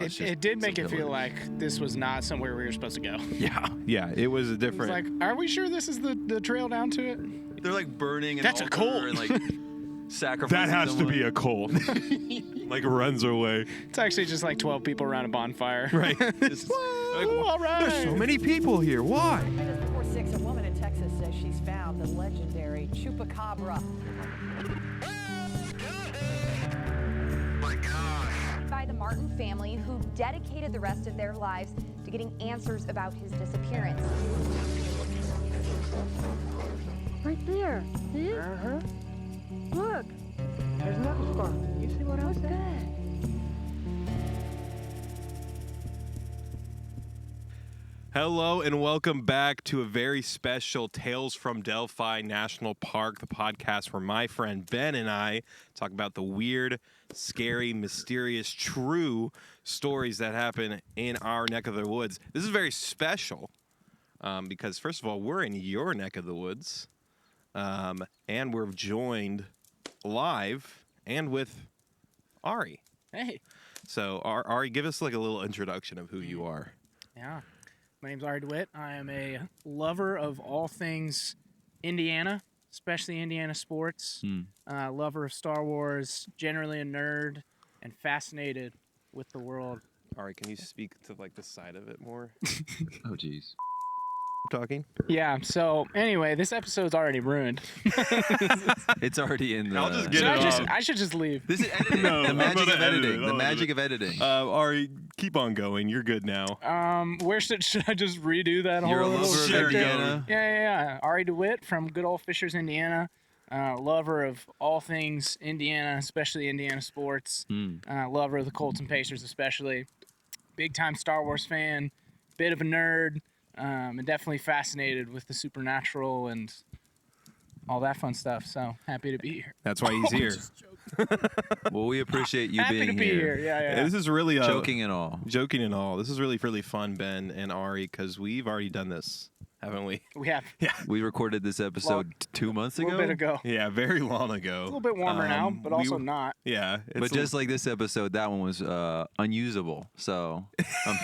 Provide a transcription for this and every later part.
It did make it feel like this was not somewhere we were supposed to go. Yeah, it was a different. It was like, are we sure this is the trail down to it? They're like burning an That's a altar cult. and like sacrificing that has someone. to be a cult. Like runs away. It's actually just like 12 people around a bonfire. Right. Woo, all right. There's so many people here. Why? Just before 6, a woman in Texas says she's found the legendary chupacabra. By the Martin family, who dedicated the rest of their lives to getting answers about his disappearance. Right there. See? Uh-huh. Look. There's another scar. You see what else there? Hello and welcome back to a very special Tales from Delphi National Park, the podcast where my friend Ben and I talk about the weird, scary, mysterious, true stories that happen in our neck of the woods. This is very special because, first of all, we're in your neck of the woods, and we're joined live and with Arie. Hey. So, Arie, give us like a little introduction of who you are. Yeah. My name's Arie DeWitt. I am a lover of all things Indiana, especially Indiana sports. Lover of Star Wars, generally a nerd, and fascinated with the world. Arie, can you speak to like the side of it more? Oh, jeez. Talking? Yeah, so anyway, this episode's already ruined. It's already in the... I'll just get it off. I should just leave. This is editing. No, the I'm magic gonna of edit editing. it. The I'll magic edit of editing. Arie, keep on going. You're good now. Where should I just redo that You're a whole lover little of shit there? Indiana. Yeah. Arie DeWitt from good old Fishers, Indiana. Lover of all things Indiana, especially Indiana sports. Lover of the Colts and Pacers, especially. Big time Star Wars fan. Bit of a nerd. And definitely fascinated with the supernatural and all that fun stuff. So happy to be here. That's why he's here. Well, we appreciate you Happy being to be here. Yeah. This is really Joking and all. Joking and all. This is really, really fun, Ben and Arie, because we've already done this, haven't we? We have We recorded this episode 2 months a ago. little bit ago. Yeah, very long A ago. little bit warmer now, but also not. Yeah. But just like this episode, that one was unusable. So I'm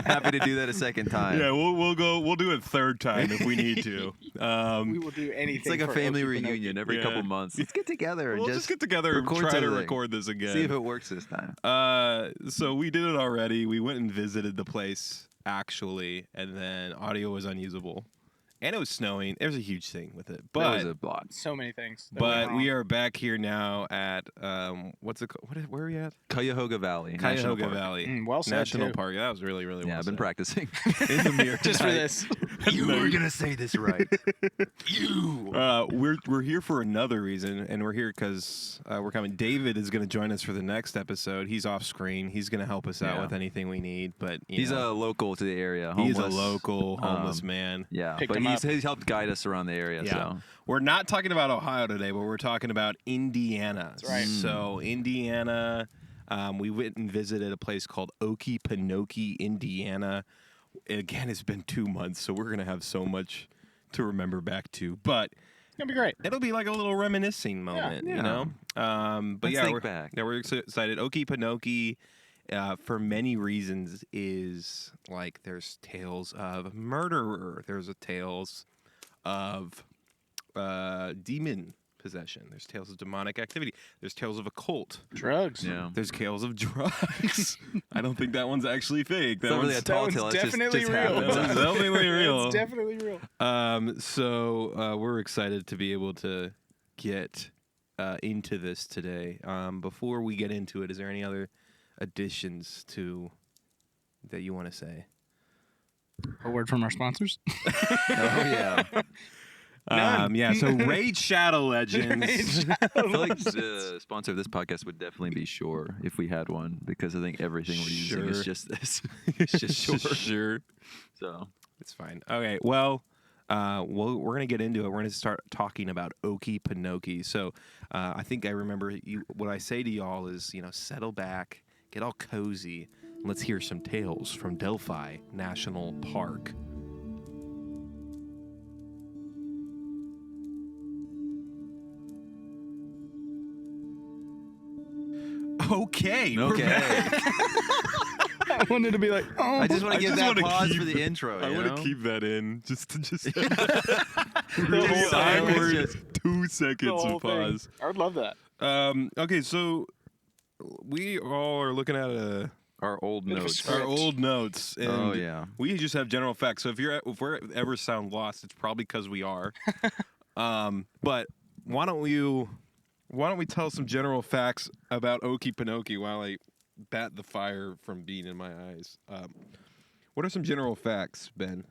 happy to do that a second time. Yeah, we'll do it a third time if we need to. We will do anything. It's like a for family Okie Pinokie. reunion every couple months. Let's get together and We'll just get together and record try to something. record this again. See if it works this time. So we did it already. We went and visited the place actually, and then audio was unusable, and it was snowing. There was a huge thing with it, That but was a lot. So many things. that but went we wrong. are back here now at what's it called? Where are we at? Cuyahoga Valley. National Cuyahoga Park. Valley Well said, National too. Park. That was really, really Yeah, well I've been said. practicing in the mirror just for tonight. this. You were gonna say this right. You. We're here for another reason, and we're here because we're coming. David is going to join us for the next episode. He's off screen. He's going to help us out Yeah. with anything we need. But He's a local to the area. he's a homeless. local homeless man. Yeah, Picked but him up. he's helped guide us around the area. Yeah. So We're not talking about Ohio today, but we're talking about Indiana. That's right. So Indiana, we went and visited a place called Okie Pinokie, Indiana. Again, it's been 2 months, so we're gonna have so much to remember back to. But It's gonna be great. it'll be like a little reminiscing moment, yeah. you know. But Let's yeah, think we're back. Yeah, we're excited. Okie Pinokie, for many reasons, is like there's tales of murderer. There's a tales of demon possession. There's tales of demonic activity. There's tales of occult. Drugs. yeah, There's tales of drugs. I don't think that one's actually fake. it's not really a one's tall one's tale. It's definitely just real. happens. that one's definitely real. It's definitely real. So we're excited to be able to get into this today. Before we get into it, is there any other additions to that you want to say? A word from our sponsors. Oh yeah. Yeah. So Raid Shadow Legends. I feel like the sponsor of this podcast would definitely be Shure if we had one, because I think everything we're using Sure. is just this. It's just Shure. Sure. So It's fine. Okay. Well, we're gonna get into it. We're gonna start talking about Okie Pinokie. So, I think I remember what I say to y'all is, settle back, get all cozy, and let's hear some tales from Delphi National Park. Okay. We're back. I wanted to be like, oh. I just want I to give just that wanna pause keep for the it- intro. I want want to keep that in. Just whole really silence, awkward just- 2 the seconds whole of thing. pause. I would love that. Okay, so we all are looking at our old Bit of a notes. script. our old notes, and Oh, yeah. we just have general facts. So if we ever sound lost, it's probably because we are. But why don't we tell some general facts about Okie Pinokie while I bat the fire from being in my eyes? What are some general facts, Ben?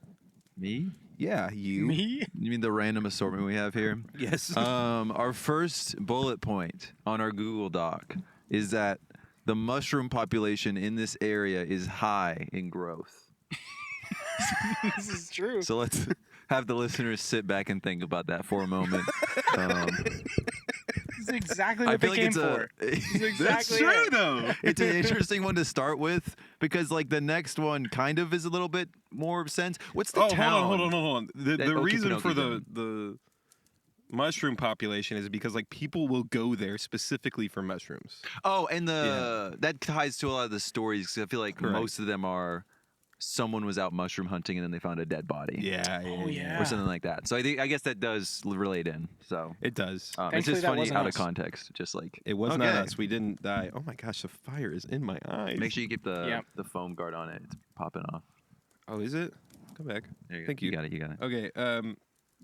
Me? Yeah, you. Me? You mean the random assortment we have here? Yes. Our first bullet point on our Google Doc is that the mushroom population in this area is high in growth. This is true. So let's have the listeners sit back and think about that for a moment. This is exactly I what feel they like came for. This is exactly it. though. It's an interesting one to start with because, like, the next one kind of is a little bit more sense. What's the town? Hold on. The that the Okie reason for Pinokie's the mushroom population is because like people will go there specifically for mushrooms. Oh, and that ties to a lot of the stories. 'Cause I feel like Correct. most of them are someone was out mushroom hunting and then they found a dead body. Yeah. Oh, yeah. Or something like that. So I guess that does relate in. So It does. it's Thankfully, just that funny wasn't out us. of context. Just like It was not okay. us. We didn't die. Oh my gosh, the fire is in my eyes. Make sure you keep the Yep. the foam guard on it. It's popping off. Oh, is it? Come back. There you go. Thank you. You got it. You got it. Okay.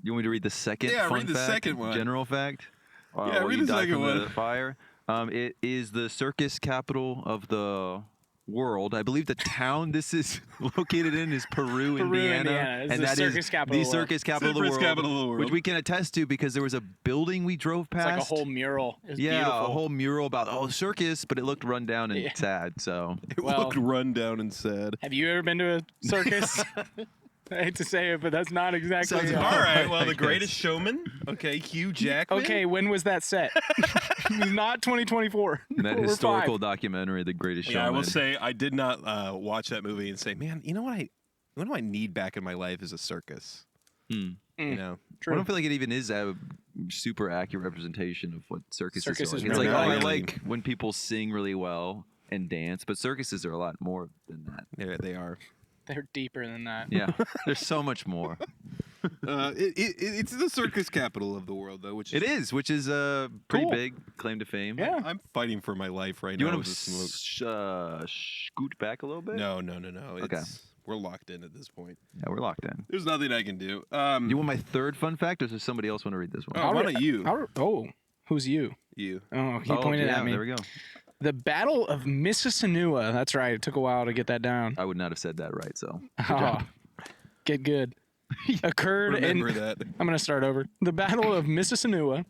You want me to read the second Yeah, fun read the fact? second one. General fact? Yeah, while read you the die second from one. The fire. It is the circus capital of the world. I believe the town this is located in is Peru, Indiana. It's and the that is circus capital the of the world. circus capital of the Circus world, capital of the world. which we can attest to because there was a building we drove It's past. like a whole mural. It's yeah, beautiful. a whole mural about circus, but it looked run down and Yeah. sad. So It Well- looked run down and sad. Have you ever been to a circus? I hate to say it, but that's not exactly. Sounds it. All right. Well, I the guess. Greatest Showman. Okay, Hugh Jackman. Okay, when was that set? Not 2024. that We're historical five. documentary, The Greatest Yeah, I Showman. will say I did not watch that movie and say, man, you know what I need back in my life is a circus. You know, I don't feel like it even is a super accurate representation of what circuses Circus are. is Like. It's like, really oh, I not. like when people sing really well and dance, but circuses are a lot more than that. they are. They're deeper than that. Yeah, there's so much more. It's the circus capital of the world, though, which It is, which is a pretty Cool. big claim to fame. Yeah. I'm fighting for my life right You now. want with to this scoot back a little bit? No. Okay. We're locked in at this point. Yeah, we're locked in. There's nothing I can do. You want my third fun fact, or does somebody else want to read this one? Oh, why don't you? Oh, who's you? You. Oh, he Oh, pointed yeah, at me. There we go. The Battle of Mississauga. That's right. It took a while to get that down. I would not have said that right, so good Oh, job. get good. Occurred Remember in. that. I'm going to start over. The Battle of Mississauga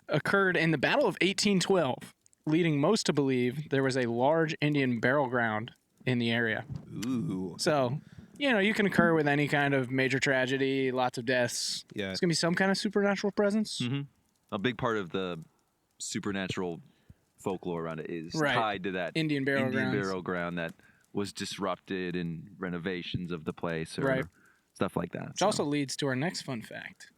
occurred in the Battle of 1812, leading most to believe there was a large Indian burial ground in the area. Ooh. So, you can occur with any kind of major tragedy, lots of deaths. Yeah. It's going to be some kind of supernatural presence. A big part of the supernatural folklore around it is Right. tied to that Indian burial grounds. burial ground that was disrupted in renovations of the place or Right. stuff like that. Which also leads to our next fun fact.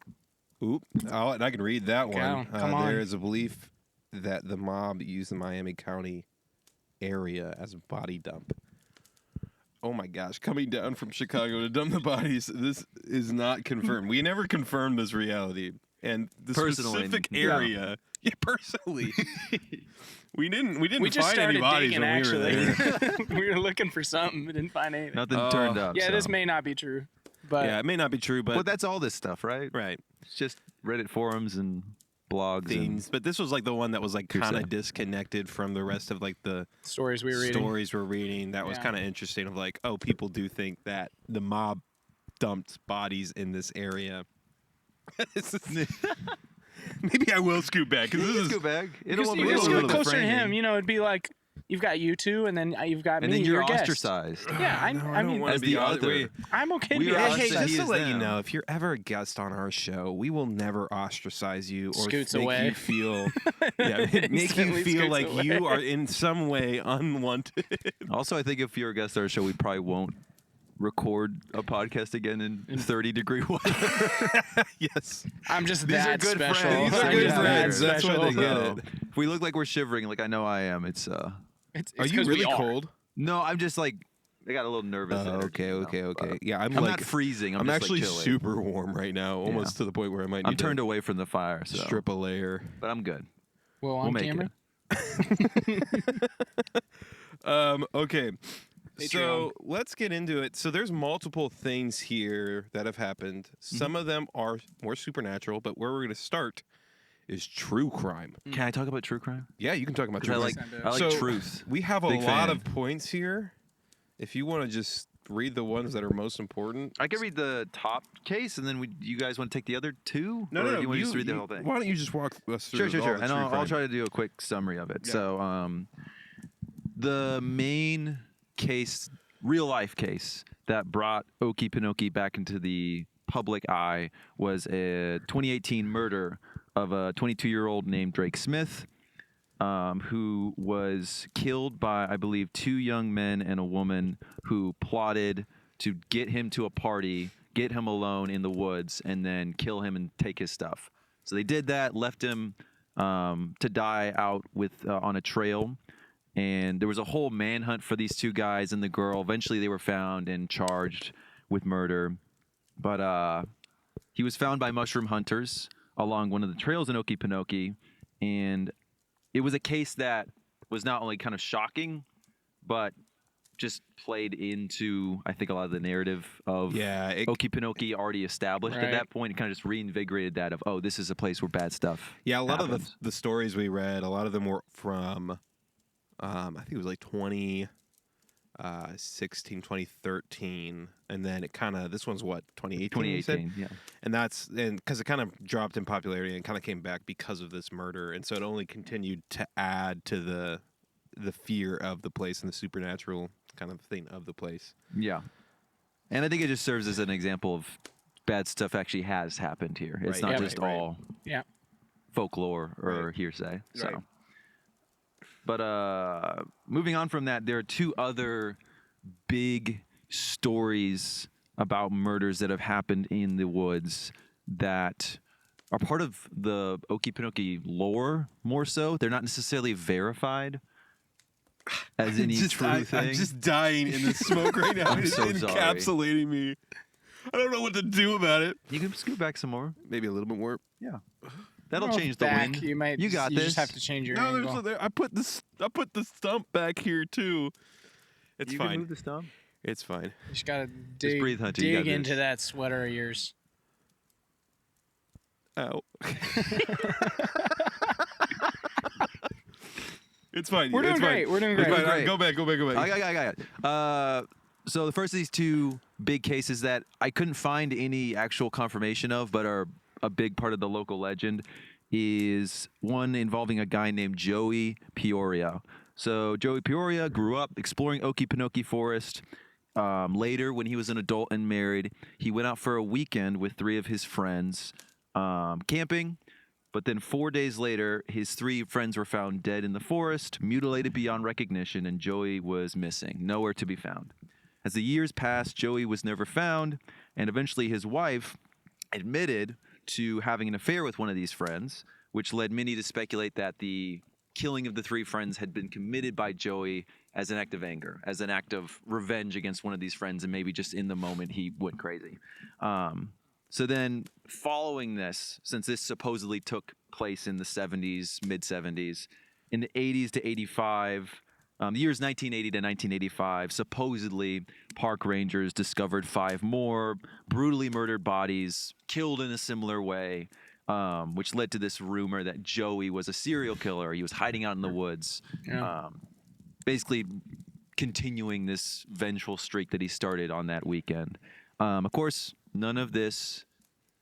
Oop. Oh, and I can read that Go. one. Come on. There is a belief that the mob used the Miami County area as a body dump. Oh my gosh, coming down from Chicago to dump the bodies. This is not confirmed. We never confirmed this reality. And the Personally, specific yeah. area. Yeah, personally. we didn't We just find any started bodies digging, when actually. we were there. We were looking for something. We didn't find anything. Nothing turned up. Yeah, so. this may not be true. But Yeah, it may not be true, but Well, that's all this stuff, right? right. It's just Reddit forums and blogs Things. But this was like the one that was like Hearsay. kind of disconnected from the rest of like the stories we were reading. stories we're reading. That was Yeah. kind of interesting. Of like, oh, people do think that the mob dumped bodies in this area. This is- Maybe I will scoot back because and this is go back. You It'll just, be you a just little go bit closer to framing. him. It'd be like you've got you two, and then you've got And me. then you're you're a guest. ostracized. Yeah, I don't mean, wanna As be the on- author. wait. I'm okay to We be are a Hey, us guest. and just he to is let you them. know, if you're ever a guest on our show, we will never ostracize you or Scoots make away. you feel, make you Instantly feel scoots like away. you are in some way unwanted. Also, I think if you're a guest on our show, we probably won't record a podcast again in 30-degree weather. Yes, I'm just These are that good special. friends. These are I'm good just that friends. That's why they special. get So, it. if we look like we're shivering, like I know I am, it's It's Are you 'cause we really cold? no, I'm just like I got a little nervous. Oh, there, okay. Yeah, I'm not like freezing. I'm I'm just, actually like, chilly. super warm right now, almost to the point where I might need I'm turned to away from the fire, so strip a layer. but I'm good. Well, on We'll make camera. it. Okay. Patreon. So let's get into it. So there's multiple things here that have happened. Some of them are more supernatural, but where we're going to start is true crime. Can I talk about true crime? Yeah, you can talk about 'Cause true I crime. like So, truth. We have a Big lot fan. of points here. If you want to just read the ones that are most important. I can read the top case, and then you guys want to take the other two? No, or no, do you want to just read the you- whole thing? Why don't you just walk us through Sure. all the And true I'll crime? try to do a quick summary of it. Yeah. So, the main case, real life case that brought Okie Pinokie back into the public eye was a 2018 murder of a 22-year-old named Drake Smith, who was killed by, I believe, 2 young men and a woman who plotted to get him to a party, get him alone in the woods, and then kill him and take his stuff. So they did that, left him to die out with on a trail. And there was a whole manhunt for these 2 guys and the girl. Eventually, they were found and charged with murder. But he was found by mushroom hunters along one of the trails in Okie Pinokie. And it was a case that was not only kind of shocking, but just played into, I think, a lot of the narrative of Okie Pinokie already established at that point. It kind of just reinvigorated that of, oh, this is a place where bad stuff Yeah, a lot happens. of the stories we read, a lot of them were from, I think it was like 2016, 2013. And then it kind of, this one's what, 2018? 2018, yeah. And because it kind of dropped in popularity and kind of came back because of this murder. And so it only continued to add to the fear of the place and the supernatural kind of thing of the place. Yeah. And I think it just serves as an example of bad stuff actually has happened here. It's Right, not yeah, just right. all folklore or hearsay. So. Right. But moving on from that, there are 2 other big stories about murders that have happened in the woods that are part of the Okie Pinokie lore more so. They're not necessarily verified as any true thing. I'm just dying in the smoke right now. I'm It's so sorry. encapsulating me. I don't know what to do about it. You can scoot back some more. Maybe a little bit more. Yeah. That'll Well, change the back, wind. You might. You got this. Just have to change your No, angle. I put the stump back here too. It's you fine. can move the stump. It's fine. You just gotta dig, breathe, Hunter, you dig got into this. that sweater of yours. Ow. It's fine. We're doing it's great. Fine. We're doing It's great. fine. Great. Go back. I got it. So the first of these 2 big cases that I couldn't find any actual confirmation of, but are a big part of the local legend, is one involving a guy named Joey Peoria. So Joey Peoria grew up exploring Okie Pinokie Forest. Later, when he was an adult and married, he went out for a weekend with 3 of his friends camping. But then 4 days later, his 3 friends were found dead in the forest, mutilated beyond recognition, and Joey was missing, nowhere to be found. As the years passed, Joey was never found, and eventually his wife admitted to having an affair with one of these friends, which led many to speculate that the killing of the 3 friends had been committed by Joey as an act of anger, as an act of revenge against one of these friends, and maybe just in the moment he went crazy. So then, following this, since this supposedly took place in the 70s, mid-70s, in the 80s to 85, the years 1980 to 1985, supposedly park rangers discovered 5 more brutally murdered bodies, killed in a similar way, which led to this rumor that Joey was a serial killer. He was hiding out in the woods, basically continuing this vengeful streak that he started on that weekend. Of course, none of this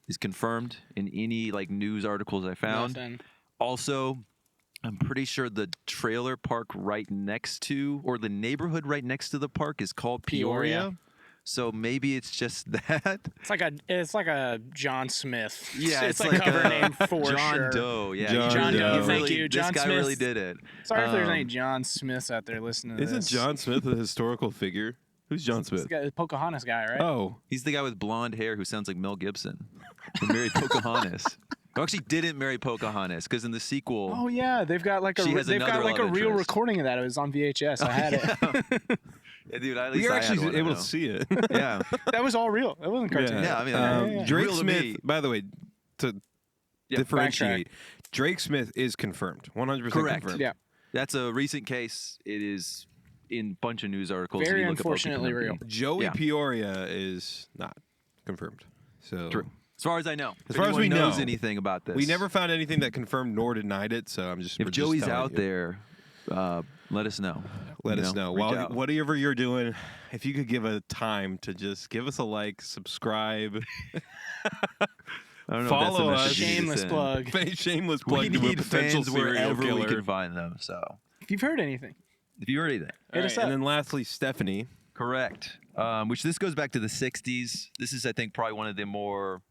is confirmed in any news articles I found. Nothing. Also, I'm pretty sure the trailer park right next to, or the neighborhood right next to the park is called Peoria. So maybe it's just that. It's like a John Smith. Yeah, it's it's like like cover a name for John sure. Doe. Yeah, John Doe. Thank you, This John guy Smith. really did it. Sorry if there's any John Smiths out there listening to Isn't this. John Smith a historical figure? Who's John This Smith? guy, the Pocahontas guy, right? Oh, He's the guy with blonde hair who sounds like Mel Gibson. Who married Pocahontas. Who actually didn't marry Pocahontas, because in the sequel, Oh yeah, they've got like She a has they've got another like a love real interest. recording of that. It was on VHS. I had it. yeah, dude, at We least are I had actually one, I able know. to see it. Yeah, That was all real. It wasn't cartoon. Yeah, I mean, yeah. Drake Real to Smith, me. by the way, to Yeah, differentiate, Drake Smith is confirmed. 100% Correct. confirmed. Yeah. that's a recent case. It is in a bunch of news articles. Very if you look up Okie unfortunately Pinokie. real. Joey Yeah. Peoria is not confirmed. So True. As far as I know. As If far as anyone we knows know. anything about this, we never found anything that confirmed nor denied it. So I'm just If we're just Joey's telling out you. there, let us know. Let You us know. reach While out. whatever you're doing, if you could give a time to just give us a like, subscribe, I don't know follow if that's the us. message you need to Shameless send. plug. shameless plug We to a need potential fans serial wherever killer. we can find them. So If you've heard anything, if you heard anything. hit us up. And then lastly, Stephanie. Correct. Which this goes back to the 60s. This is, I think, probably one of the more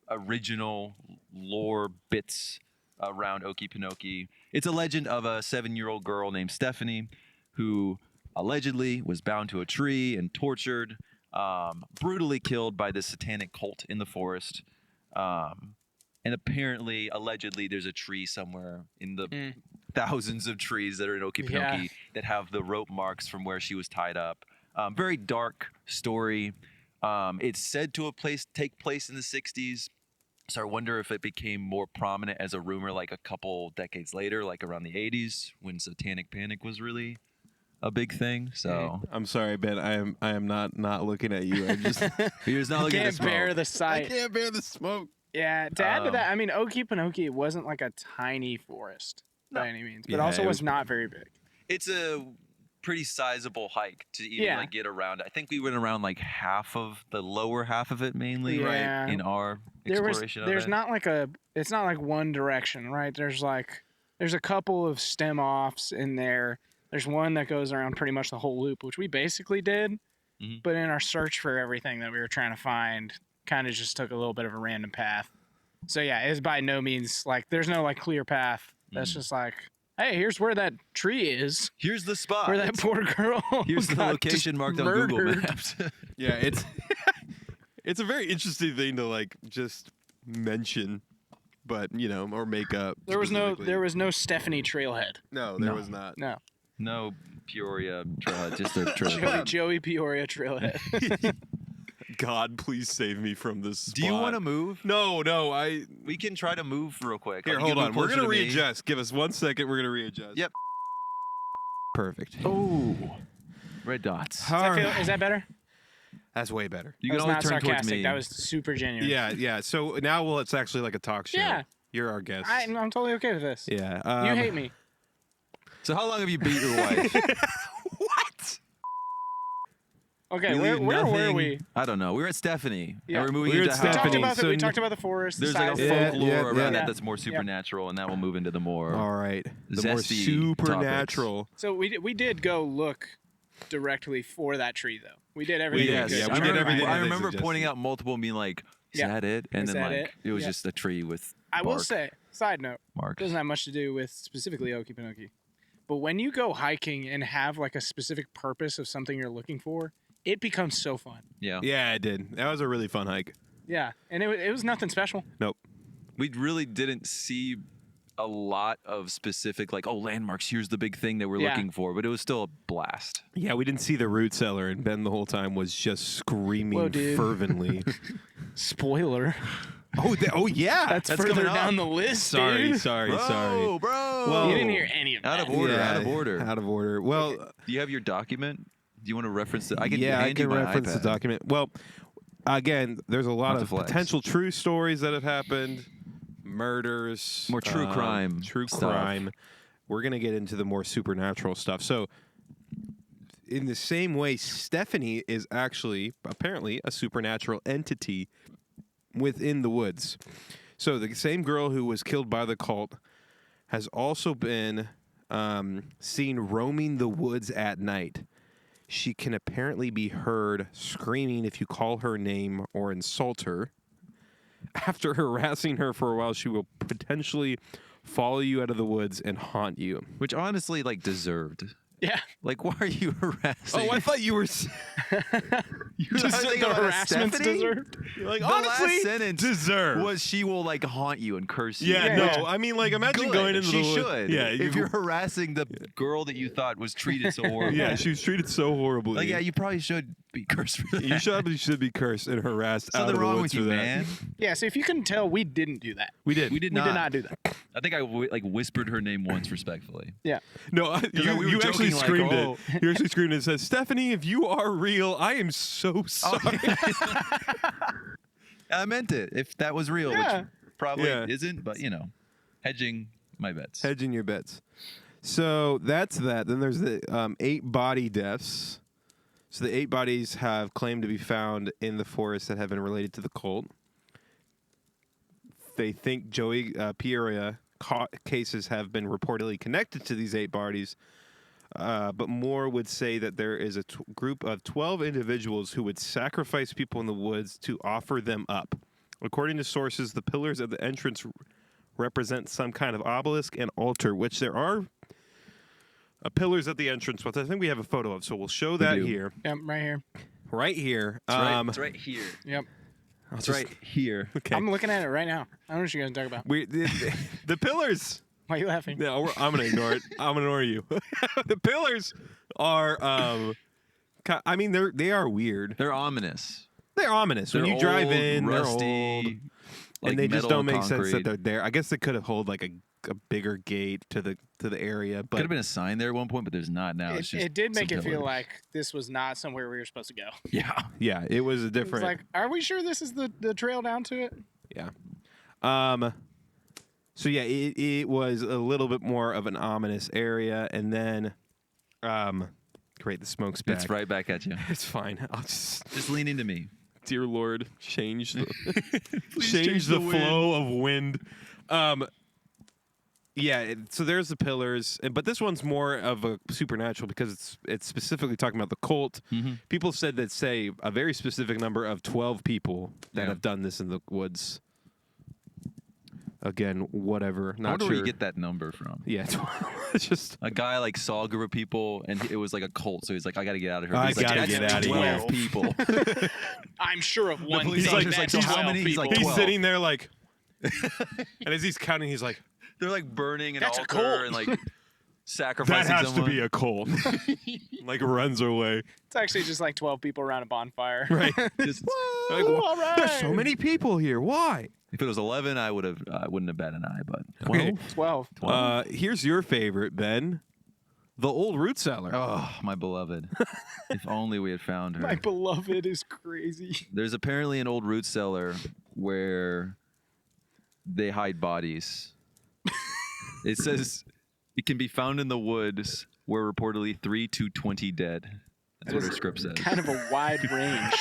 original lore bits around Okie Pinokie. It's a legend of a 7-year-old girl named Stephanie who allegedly was bound to a tree and tortured, brutally killed by the Satanic cult in the forest. And apparently, allegedly, there's a tree somewhere in the thousands of trees that are in Okie Yeah. Pinokie that have the rope marks from where she was tied up. Very dark story. It's said to have take place in the 60s. So I wonder if it became more prominent as a rumor like a couple decades later, like around the 80s when Satanic Panic was really a big thing. So I'm sorry, Ben. I am not looking at you. I just he was not looking at the Can't bear smoke. the I sight. can't bear the smoke. Yeah, to add to that, I mean, Okie Pinokie, it wasn't like a tiny forest by any means, but Yeah, also it was was- not very big. It's a pretty sizable hike to even Yeah. like get around. I think we went around like half of the lower half of it mainly, Yeah. right? In our There's exploration of it. not like it's not like one direction, right? There's a couple of stem offs in there. There's one that goes around pretty much the whole loop, which we basically did. Mhm. But in our search for everything that we were trying to find, kind of just took a little bit of a random path. So yeah, it's by no means like there's no like clear path. That's just like, hey, here's where that tree is. Here's the spot. Where that poor girl. Here's the got location just marked on Google murdered. Maps. Yeah, it's it's a very interesting thing to like just mention, but or make up. There was specifically. no Stephanie trailhead. No, there No. was not. No. No Peoria trailhead, just a trailhead. Joey Peoria trailhead. God, please save me from this. Do you want to move? No, I. We can try to move real quick. Here, Like, you hold can on. move We're closer gonna to me. readjust. Give us 1 second. We're gonna readjust. Yep. Perfect. Oh, red dots. All right. Is that better? That's way better. You That can was only not turn towards sarcastic. me. That was super genuine. Yeah. So now, it's actually like a talk show. Yeah. You're our guest. I'm totally okay with this. Yeah. You hate me. So how long have you beat your wife? What? Okay, We where leave were nothing- we? I don't know. We were at Stephanie. Yeah. And we're moving We were into at We how talked Stephanie. about So we talked about the forest. there's the like a size. Yeah, folklore yeah, around yeah. that that's more supernatural, and that will move into the more. All right. The more Zesty supernatural. So we did go look directly for that tree though. We did everything. did, Yes, we yeah, could we to did try to everything find I that it. they remember suggested. pointing out multiple and being like, "Is Yeah. that it?" And Is then that like it was Yeah. just a tree with. I will bark say, side note, marks. doesn't have much to do with specifically Okie Pinokie, but when you go hiking and have like a specific purpose of something you're looking for, it becomes so fun. Yeah. Yeah, it did. That was a really fun hike. Yeah, and it was nothing special. Nope. We really didn't see a lot of specific like landmarks. Here's the big thing that we're Yeah. looking for, but it was still a blast. Yeah, we didn't see the root cellar, and Ben the whole time was just screaming Whoa, dude. fervently. Spoiler. Oh yeah. That's That's further coming up. down the list, sorry, dude. sorry. Bro. Well, You didn't hear any of that. Out of order. Yeah, Out of order. Out of order. Well, Do you have your document? Do you want to reference it? I can yeah, I hand you can my reference the iPad. document. Well, again, there's a lot Lots of of flags. potential true stories that have happened, murders, More true crime true stuff. crime. We're gonna get into the more supernatural stuff. So, in the same way, Stephanie is actually apparently a supernatural entity within the woods. So the same girl who was killed by the cult has also been seen roaming the woods at night. She can apparently be heard screaming if you call her name or insult her. After harassing her for a while, she will potentially follow you out of the woods and haunt you. Which honestly, like, deserved. Yeah. Like, why are you harassing? Oh, I thought you were. you were Just thinking the about harassment's Stephanie? deserved. Like, The honestly, last sentence deserve. was she will like haunt you and curse you. Yeah, Yeah, no. yeah. I mean, like, imagine Good. going into she the woods. should. Yeah, if you're harassing the girl that you thought was treated so horribly. Yeah, she was treated so horribly. Like, yeah, you probably should be cursed for that. you should be cursed and harassed out Something of the wrong woods with for you, that. man. Yeah, so if you couldn't tell, we didn't do that. We did. We did We not. did not do that. I think I like whispered her name once respectfully. Yeah. No, you, we were you actually joking, like, screamed oh. it. You actually screamed it and said, Stephanie, if you are real, I am so sorry. I meant it. If that was real, Yeah. which probably Yeah. isn't, but you know, hedging my bets. Hedging your bets. So that's that. Then there's the 8 body deaths. So the 8 bodies have claimed to be found in the forest that have been related to the cult. They think Joey Peoria cases have been reportedly connected to these 8 bodies, but more would say that there is a group of 12 individuals who would sacrifice people in the woods to offer them up. According to sources, the pillars of the entrance represent some kind of obelisk and altar, which there are pillars at the entrance, which I think we have a photo of, so we'll show that do. here. Yep, right here. Right here. It's right here. Yep. It's right here. Okay. I'm looking at it right now. I don't know what you're going to talk about. The pillars. Why are you laughing? No, I'm gonna ignore it. I'm gonna ignore you. The pillars are, I mean, they are weird. They're ominous. They're ominous. When They're you drive old, in, rusty, they're old, like and they just metal don't and make sense that concrete. they're there. I guess they could have hold like a bigger gate to the area, Could but have been a sign there at one point, but there's not now. It's just It did make some it feel pillars. like this was not somewhere we were supposed to go. Yeah. yeah, it was a It's different. like, are we sure this is the trail down to it? Yeah. So yeah, it was a little bit more of an ominous area, and then, great, the smoke's back. It's right back at you. It's fine. I'll Just lean into me. dear Lord, change the Please change the wind. flow of wind. Yeah, so there's the pillars, but this one's more of a supernatural because it's specifically talking about the cult. Mm-hmm. People said that say a very specific number of 12 people that Yeah. have done this in the woods. Again, whatever. I Not wonder sure. where you get that number from. Yeah, it's just A guy like saw a group of people, and it was like a cult. So he's like, "I got to get out of here." I He's like, gotta "That's get outta here." 12 people. I'm sure of one. police thing. officer's That's like, "So 12 how many?" He's like, people. he's 12. sitting there like, and as he's counting, he's like, They're like burning an That's a altar cult. and like "That sacrificing has someone. to be a cult." Like runs away. It's actually just like 12 people around a bonfire. Right. Just- Like, Ooh, "Wha- all right." There's so many people here. Why? if it was 11, I wouldn't have batted an eye. But Okay. 12. 12. Here's your favorite, Ben. The old root cellar. Oh, my beloved. If only we had found her. My beloved is crazy. There's apparently an old root cellar where they hide bodies. It says it can be found in the woods where reportedly 3 to 20 dead. That's what her script says. Kind of a wide range.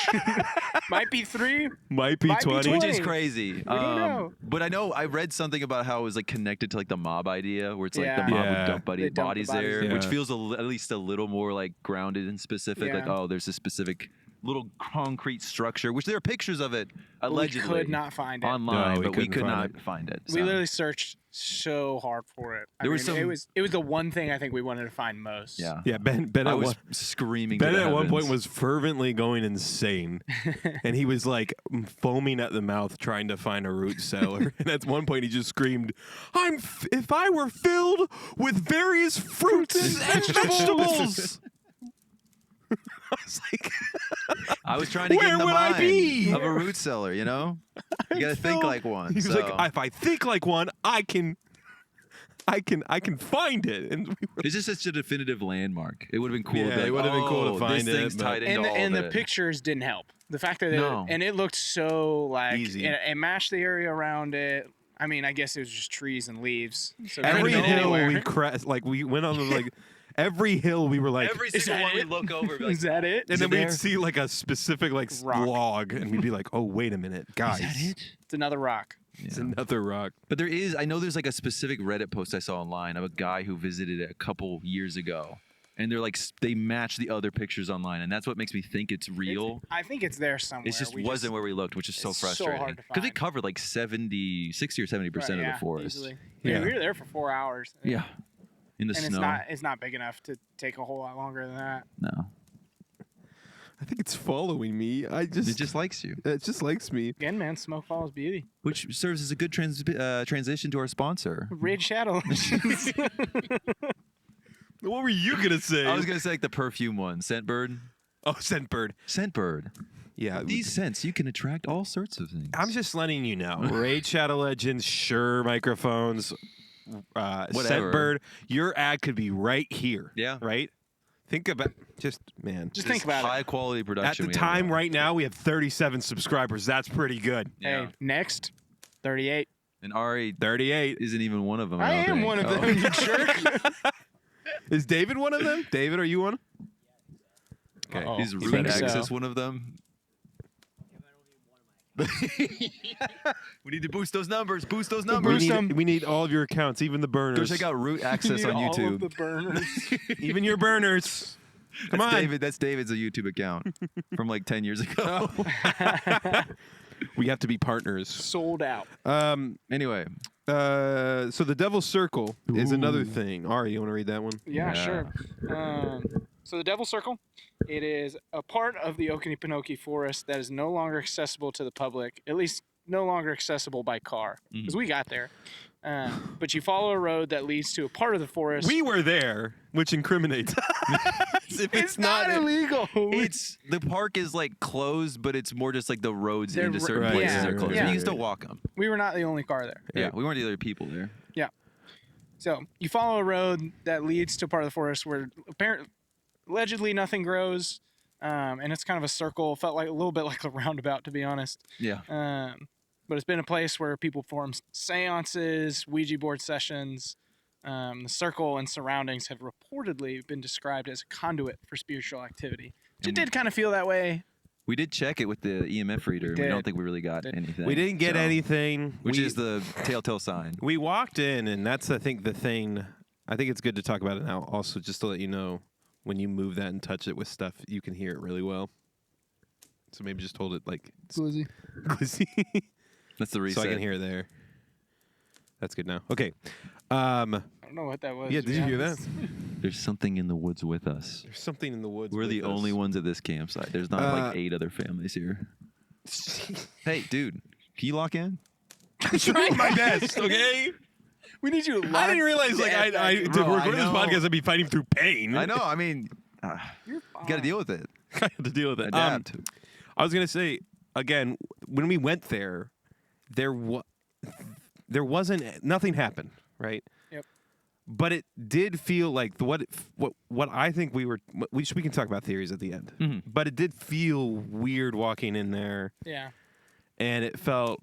Might be 3. Might be Might be 20. Which 20. is crazy. We don't know. But I know I read something about how it was like connected to like the mob idea, where it's like Yeah. the mob Yeah. would dump They dump the bodies bodies there, there. which Yeah. feels at least a little more like grounded and specific. Like, Yeah. oh, there's a specific little concrete structure, which there are pictures of it allegedly We could not find it. online, No, we but we couldn't could find not find it. We so. literally searched so hard for it. There was it some- was the one thing I think we wanted to find most. Yeah. Yeah, Ben I at was one, screaming. Ben to the at one point heavens. was fervently going insane, and he was like foaming at the mouth trying to find a root cellar. And at one point, he just screamed, if I were filled with various fruits and vegetables." I was like, I was trying to get Where in the would I mind be? of a root cellar. You know, you got to think like one. he was so. like, if I think like one, I can find it. And we were, It's just such a definitive landmark. It would have been cool. Yeah, to be like, it would have been cool to "Oh, find this it, thing's but- tied into all And of the it." pictures didn't help. The fact that No. it looked so like Easy. it matched the area around it. I mean, I guess it was just trees and leaves. So it every could've been hill anywhere. we crest, like we went on the like every hill we were like, Every Is single that one we it? look over, be like, Is that it? and Is then it we'd there? see like a specific like Rock. log, and we'd be like, oh wait a minute, guys, It's another rock. it's Yeah. another rock. But there is, I know there's like a specific Reddit post I saw online of a guy who visited it a couple years ago. And they're like, they match the other pictures online. And that's what makes me think it's real. I think it's there somewhere. It just We wasn't where we looked, which is so it's so frustrating. hard to Because we find. covered like 60 or 70% Right, of yeah, the forest. easily. Yeah. Yeah, we were there for 4 hours. Yeah. in the and snow. it's not big enough to take a whole lot longer than that. No, I think it's following me. it just likes you, it just likes me. Again, man, smoke follows beauty. which serves as a good transition to our sponsor. Raid Shadow. What were you gonna say? I was gonna say like the perfume one, Scentbird. Oh, Scentbird. Scentbird. Yeah. With these scents, you can attract all sorts of things. I'm just letting you know. Raid Shadow Legends, Shure microphones, Whatever. Scentbird. Your ad could be right here. Yeah. Right? Think about Just This think about high it. quality At production. the we have time now. right now, we have 37 subscribers. That's pretty good. Yeah. Hey, next, 38. And Arie 38. isn't even one of them. I don't am think. one of Oh. them, you jerk. Is David one of them? David, are you one? Okay. Uh-oh. Is You Root think so? Access one of them? We need to boost those numbers. Boost those We numbers. need all of your accounts, even the Go burners. check out Root You Access need on all YouTube. of the burners. Even your burners. Come That's on. David. That's David's a YouTube account from like 10 years ago. We have to be partners. Sold out. Anyway, So the Devil's Circle is another thing. Ari, you want to read that one? Yeah, Yeah. sure. So the Devil's Circle, it is a part of the Okie Pinokie forest that is no longer accessible to the public, at least no longer accessible by car, because we got there. But you follow a road that leads to a part of the forest. We were there, which incriminates us. If it's not illegal. it's the park is like closed, but it's more just like the roads They're into certain right, places yeah, are closed. yeah. You can still walk them. We were not the only car there. Yeah, we weren't the other people there. So you follow a road that leads to a part of the forest where allegedly nothing grows, and it's kind of a circle. Felt like a little bit like a roundabout, to be honest. Yeah. But it's been a place where people perform seances, Ouija board sessions. The circle and surroundings have reportedly been described as a conduit for spiritual activity. Which it did kind of feel that way. We did check it with the EMF reader. did. We don't think we really got anything. We didn't get so- anything. Which is the telltale sign. We walked in, and that's, I think, the thing. I think it's good to talk about it now. Also, just to let you know, when you move that and touch it with stuff, you can hear it really well. So maybe just hold it like Glizzy. glizzy, That's the reset. so I can hear it there. That's good now. Okay. I don't know what that was. Yeah, to did be you hear that? honest. There's something in the woods with us. There's something in the woods. We're with the us. only ones at this campsite. There's not like 8 other families here. Hey, dude, can you lock in? I'm trying my best. Okay. We need you to lock I didn't realize like I to Bro, record I this know. podcast, I'd be fighting through pain. I know. I mean, You're you got to deal with it. I had to deal with it. Adapt. I was gonna say again when we went there, there wasn't nothing happened, right? Yep. But it did feel like what I think we can talk about theories at the end. Mm-hmm. But it did feel weird walking in there, Yeah. and it felt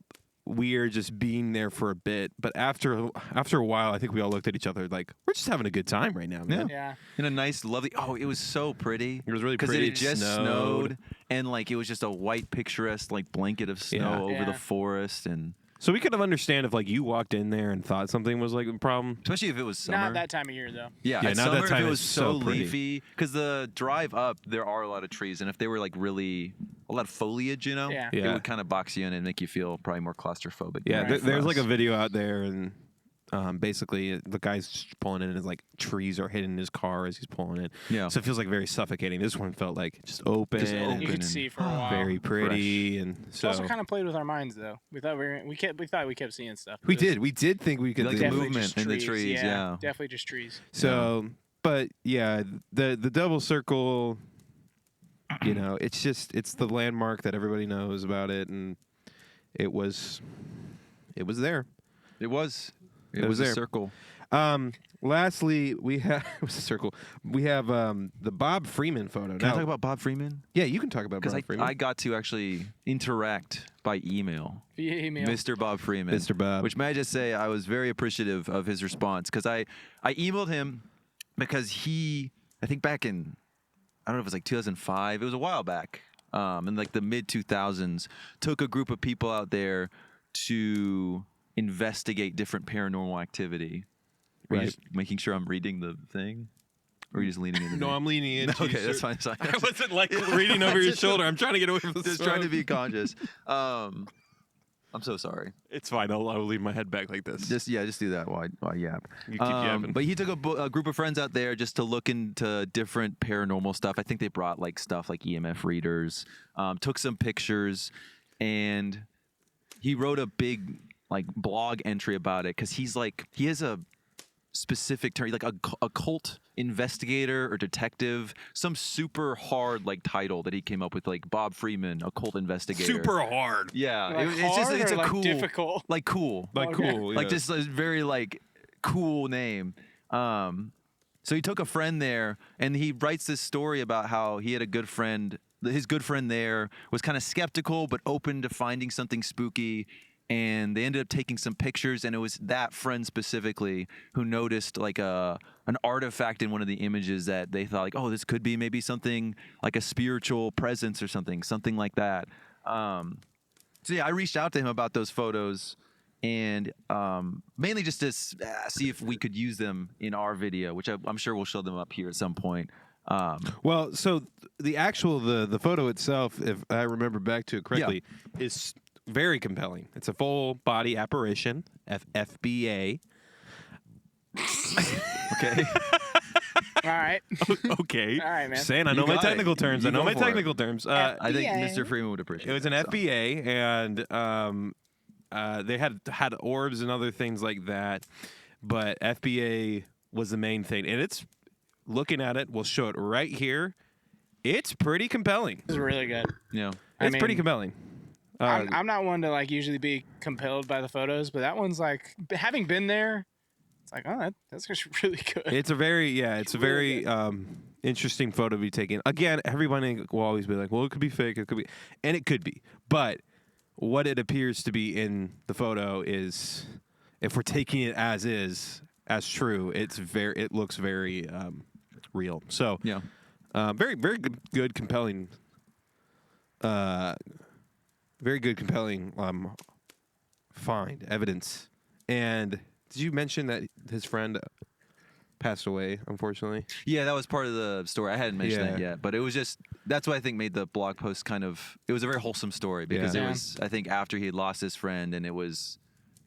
weird just being there for a bit. But after a while, I think we all looked at each other like we're just having a good time right now, man. Yeah. In a nice, lovely. Oh, it was so pretty. It was really because pretty. it had just snowed, and like it was just a white, picturesque like blanket of snow Yeah. over Yeah. the forest, and So we could have understand if like you walked in there and thought something was like a problem. especially if it was summer. Not that time of year, though. Yeah, Yeah, at now that summer, time if it is was so pretty. leafy, because the drive up there are a lot of trees, and if they were like really a lot of foliage, you know, Yeah. it Yeah. would kind of box you in and make you feel probably more claustrophobic. Yeah, Right. there's like a video out there, and basically the guy's just pulling in, and like trees are hitting his car as he's pulling in. Yeah. So it feels like very suffocating. This one felt like just open, Just and open. You could and see for a while. very pretty, and It so also kind of played with our minds, though. We thought we thought we kept seeing stuff. we It was did think we could Like do the that. definitely movement just in the trees, yeah. Definitely just trees. So, but yeah, the Devil Circle, you know, it's the landmark that everybody knows about it, and it was there. It was. It It was was a there. circle. Lastly, we have it was a circle. We have the Bob Freeman photo. Can I Now- talk about Bob Freeman? Yeah, you can talk about Because Bob Freeman. I got to actually interact by email. Via email. Mr. Bob Freeman. Mr. Bob. Which may I just say, I was very appreciative of his response because I emailed him because he, I think back in, I don't know if it was like 2005, it was a while back, in like the mid 2000s, took a group of people out there to investigate different paranormal activity. Are you Right. just making sure I'm reading the thing? Or are you just leaning into no, me? I'm leaning in. Okay, that's fine. Sorry. I wasn't like reading over your shoulder. I'm trying to get away from the Just trying to be conscious. I'm so sorry. It's fine. I'll leave my head back like this. Just do that while I yap. You keep yapping. But he took a group of friends out there just to look into different paranormal stuff. I think they brought like stuff like EMF readers, took some pictures, and he wrote a big like blog entry about it because he has a specific term, like a cult investigator or detective, some super hard like title that he came up with, like Bob Freeman, a cult investigator. Super hard. Yeah, Like it's just hard it's or a like cool, difficult? like cool, Like Okay. cool. like yeah. just a very like cool name. So he took a friend there, and he writes this story about how he had a good friend. His good friend there was kind of skeptical but open to finding something spooky. And they ended up taking some pictures, and it was that friend specifically who noticed like an artifact in one of the images that they thought like, oh, this could be maybe something like a spiritual presence or something like that. So yeah, I reached out to him about those photos, and mainly just to see if we could use them in our video, which I'm sure we'll show them up here at some point. Well, so the actual the photo itself, if I remember back to it correctly, is very compelling. It's a full body apparition, FBA. Okay. All right. Okay. All right, man. Saying I You know my got it. technical terms. You I know go my for it. technical terms. I think FBA. Mr. Freeman would appreciate It was an that, so. FBA, and they had orbs and other things like that, but FBA was the main thing. And it's looking at it, we'll show it right here. It's pretty compelling. This is really good. Yeah. It's pretty mean, compelling. I'm not one to like usually be compelled by the photos, but that one's like having been there. It's like, oh, that's just really good. It's a very interesting photo to be taken. Again, everybody will always be like, well, it could be fake, it could be, and it could be. But what it appears to be in the photo is, if we're taking it as is, as true, it looks very real. So Yeah. very good compelling. Very good compelling find evidence. And did you mention that his friend passed away, unfortunately? Yeah, that was part of the story. I hadn't mentioned that Yeah. yet, but it was just that's what I think made the blog post it was a very wholesome story because Yeah. it Yeah. was, I think, after he had lost his friend, and it was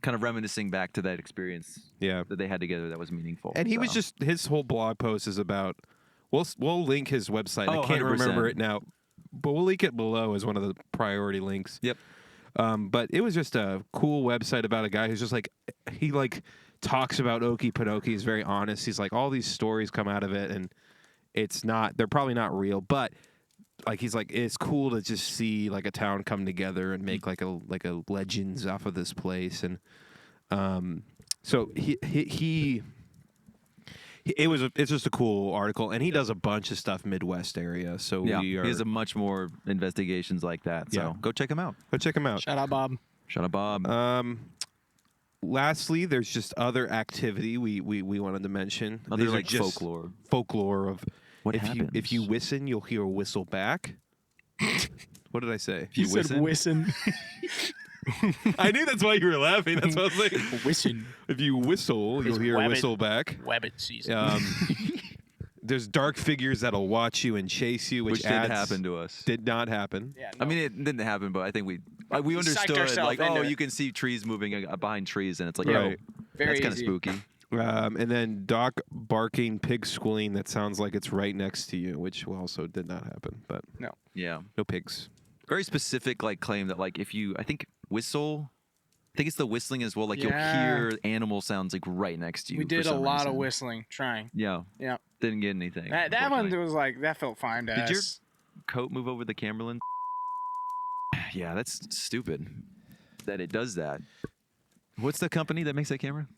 kind of reminiscing back to that experience Yeah. that they had together that was meaningful. And he was So. just, his whole blog post is about, we'll link his website. I Oh, can't 100%. remember it now, but we'll link it below as one of the priority links. Yep. But it was just a cool website about a guy who's just like, he like talks about Okie Pinokie. He's very honest. He's like, all these stories come out of it, and they're probably not real, but like, he's like, it's cool to just see like a town come together and make like a legends off of this place. And so it's just a cool article, and he does a bunch of stuff Midwest area. So Yeah, we are, he has a much more investigations like that. So Yeah. go check him out. go check him out. Shout out, Bob. Shout out, Bob. Lastly, there's just other activity we wanted to mention. Other These are like just folklore of What if happens? you listen, you'll hear a whistle back. What did I say? You said whistling? whistling. I knew that's why you were laughing. That's what I was like. Whistling. If you whistle, you'll It's hear a wabbit. whistle back. Wabbit season. There's dark figures that'll watch you and chase you, which did happen to us. Did not happen. Yeah, I no. mein, it didn't happen, but I think we understood ourselves like, into oh, it. you can see trees moving behind trees, and it's like, Right. oh, Very that's kind of easy. spooky. And then Doc barking, pig squealing that sounds like it's right next to you, which also did not happen. But No. Yeah. no pigs. Very specific like claim that like if you I think it's the whistling as well. Like Yeah. you'll hear animal sounds like right next to you. We for did a some lot of reason. whistling, trying. Yeah. Yeah. Didn't get anything. That one unfortunately. was like, that felt fine to Did your us. coat move over the camera lens? Yeah, that's stupid that it does that. What's the company that makes that camera?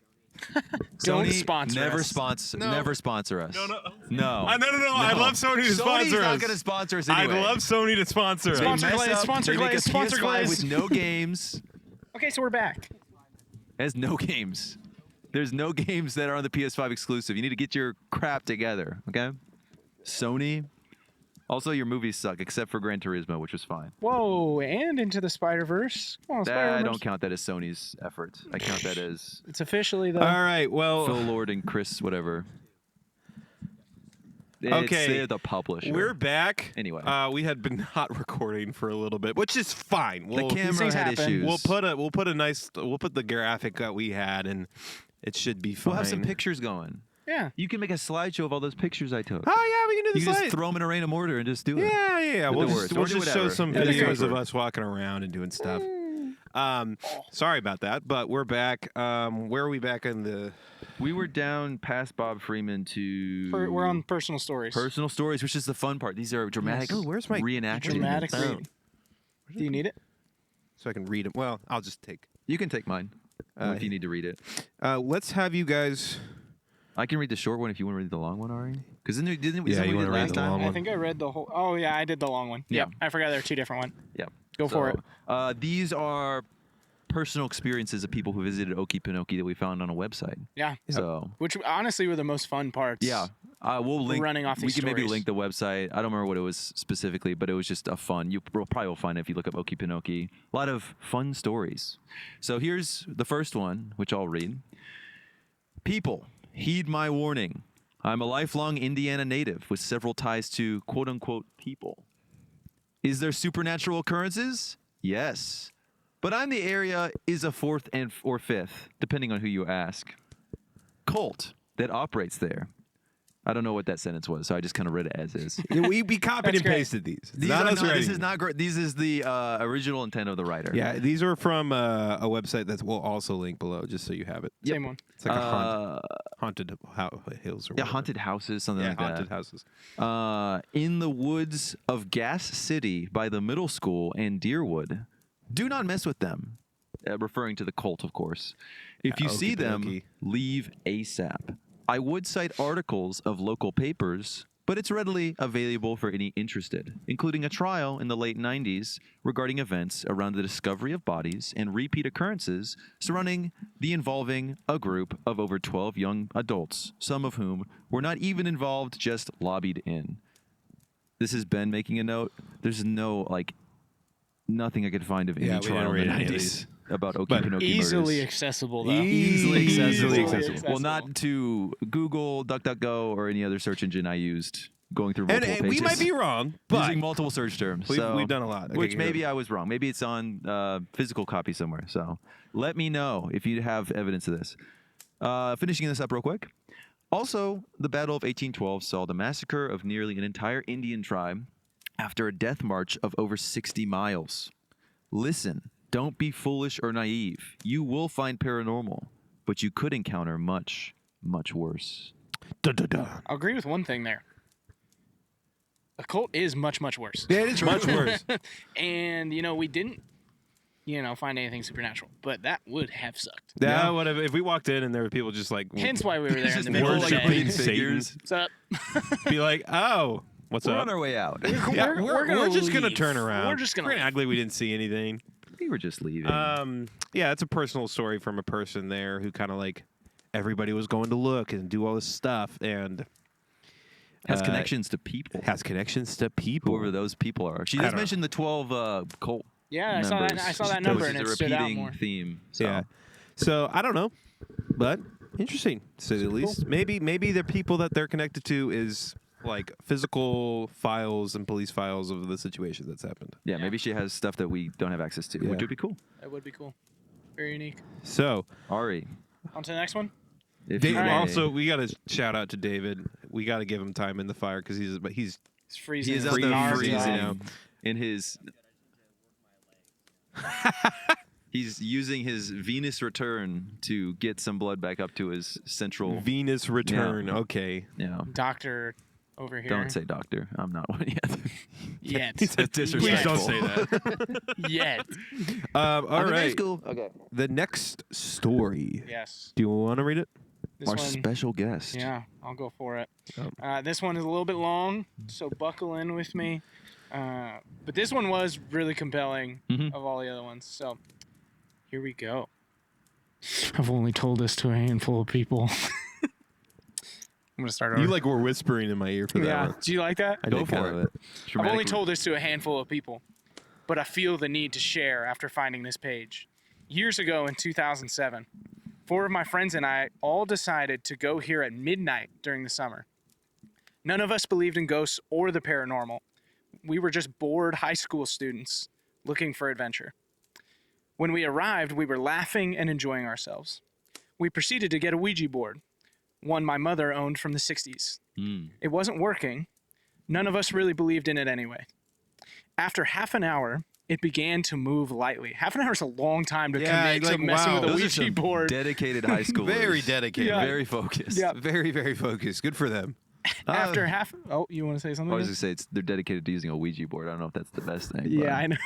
Don't Sony sponsor never us. sponsor never sponsor us. No. No. I'd love Sony to Sony's sponsor not us. going to sponsor us I'd anyway. love Sony to sponsor us. They Sponsor mess Glaze, up, sponsor they make Glaze, a sponsor PS5 Glaze. with no games. Okay, so we're back. It has no games. There's no games that are on the PS5 exclusive. You need to get your crap together, okay? Sony. Also, your movies suck, except for Gran Turismo, which was fine. Whoa, and Into the Spider-Verse. Come on, I Spider-Verse. don't count that as Sony's effort. I count that as It's officially, though. All right. Well, Phil Lord and Chris whatever. They're the publisher. We're back. Anyway. We had been not recording for a little bit, which is fine. The camera things had happen. issues. We'll put the graphic that we had, and it should be fine. We'll have some pictures going. Yeah. You can make a slideshow of all those pictures I took. Oh yeah, we can do the You can slide. just throw them in a random order and just do it. Yeah. With We'll the just, words. we'll Or do just show whatever. some Yeah, that's videos of right. us walking around and doing stuff. Sorry about that, but we're back. Where are we back in the? We were down past Bob Freeman to. We're on personal stories. Personal stories, which is the fun part. These are dramatic. Yes. Oh, where's my reenactment? Dramatic Oh. read. Do you need it? So I can read them. Well, I'll just take. You can take mine if you need to read it. Let's have you guys. I can read the short one if you want to read the long one, Ari. Because didn't we Yeah, you read wanna it read last the time? long one? I think I read the whole. Oh yeah, I did the long one. Yeah. Yep. I forgot there were two different ones. Yeah. Go for it. These are personal experiences of people who visited Okie Pinokie that we found on a website. Yeah. So Which honestly were the most fun parts. yeah, we'll link. running off we these can maybe stories. link the website. I don't remember what it was specifically, but it was just a fun. You probably will find it if you look up Okie Pinokie. A lot of fun stories. So here's the first one, which I'll read. People, heed my warning. I'm a lifelong Indiana native with several ties to quote-unquote people. Is there supernatural occurrences? Yes. But I'm the area is a fourth or fifth, depending on who you ask. Cult that operates there. I don't know what that sentence was, so I just kind of read it as is. We copied That's and great. pasted these. These Not are us not, this writing. is not great. This is the original intent of the writer. Yeah, these are from a website that we'll also link below, just so you have it. Same one. It's like a haunted hills or Yeah, whatever. haunted houses, something like haunted that. houses. In the woods of Gas City by the middle school and Deerwood. Do not mess with them. Referring to the cult, of course. If you Okie see them, dokie. leave ASAP. I would cite articles of local papers, but it's readily available for any interested, including a trial in the late 90s regarding events around the discovery of bodies and repeat occurrences surrounding the involving a group of over 12 young adults, some of whom were not even involved, just lobbied in. This is Ben making a note. There's nothing I could find of any Yeah, we didn't trial in read the any of 90s these. about Okie But Pinokie Easily murders. accessible though. Easily accessible. Well, not to Google, DuckDuckGo, or any other search engine I used going through multiple And pages. we might be wrong, but using multiple search terms. we've done a lot. Which Okay, maybe go. I was wrong. Maybe it's on physical copy somewhere. So let me know if you have evidence of this. Finishing this up real quick. Also, the Battle of 1812 saw the massacre of nearly an entire Indian tribe after a death march of over 60 miles. Listen, don't be foolish or naive. You will find paranormal, but you could encounter much, much worse. Dun, dun, dun. I'll agree with one thing there. A cult is much, much worse. Yeah, it is much worse. And, we didn't, find anything supernatural. But that would have sucked. Yeah, Yeah. whatever. If we walked in and there were people just like Hence why we were there in Just the middle of the worshiping day. Satan, figures. What's up? be like, oh, what's We're up? on our way out. Yeah, We're just gonna leave. turn around. We're just gonna act like we didn't see anything. We were just leaving. Yeah, it's a personal story from a person there who kind of like everybody was going to look and do all this stuff and Has connections to people. has connections to people. Whoever those people are. She I just don't know. mentioned the 12 cult Yeah, I saw that. members, I saw that which number is and a it stood out repeating more. theme. So. Yeah. So I don't know, but interesting to say the least. Maybe the people that they're connected to is like physical files and police files of the situation that's happened. Yeah, maybe she has stuff that we don't have access to, Yeah. which would be cool. That would be cool. Very unique. So Ari, On to the next one. if Dave, you may. also we got to shout out to David. We got to give him time in the fire because he's It's freezing. he is It's out there NARS freezing out. in his. He's using his Venus return to get some blood back up to his central. Venus return. Yeah. Okay. Yeah. Doctor over here. Don't say doctor. I'm not one yet. Yet. That's disrespectful. Please don't say that. Yet. All right. Okay. The next story. Yes. Do you want to read it? This Our one. special guest. Yeah, I'll go for it. Oh. This one is a little bit long, so buckle in with me. But this one was really compelling Mhm. of all the other ones. So here we go. I've only told this to a handful of people. I'm gonna start over. You like were whispering in my ear for that yeah. one. Do you like that? I Go did for kind of it. I've only told this to a handful of people, but I feel the need to share after finding this page. Years ago in 2007, 4 of my friends and I all decided to go here at midnight during the summer. None of us believed in ghosts or the paranormal. We were just bored high school students looking for adventure. When we arrived, we were laughing and enjoying ourselves. We proceeded to get a Ouija board, one my mother owned from the 60s. It wasn't working. None of us really believed in it anyway. After half an hour, it began to move lightly. Half an hour is a long time to commit to messing with a Those are Ouija some board. dedicated high schoolers. Very dedicated. Yeah. Very focused. Yeah. Very, very focused. Good for them. After half... Oh, you want to say something? I was going to say they're dedicated to using a Ouija board. I don't know if that's the best thing. Yeah, but, I know.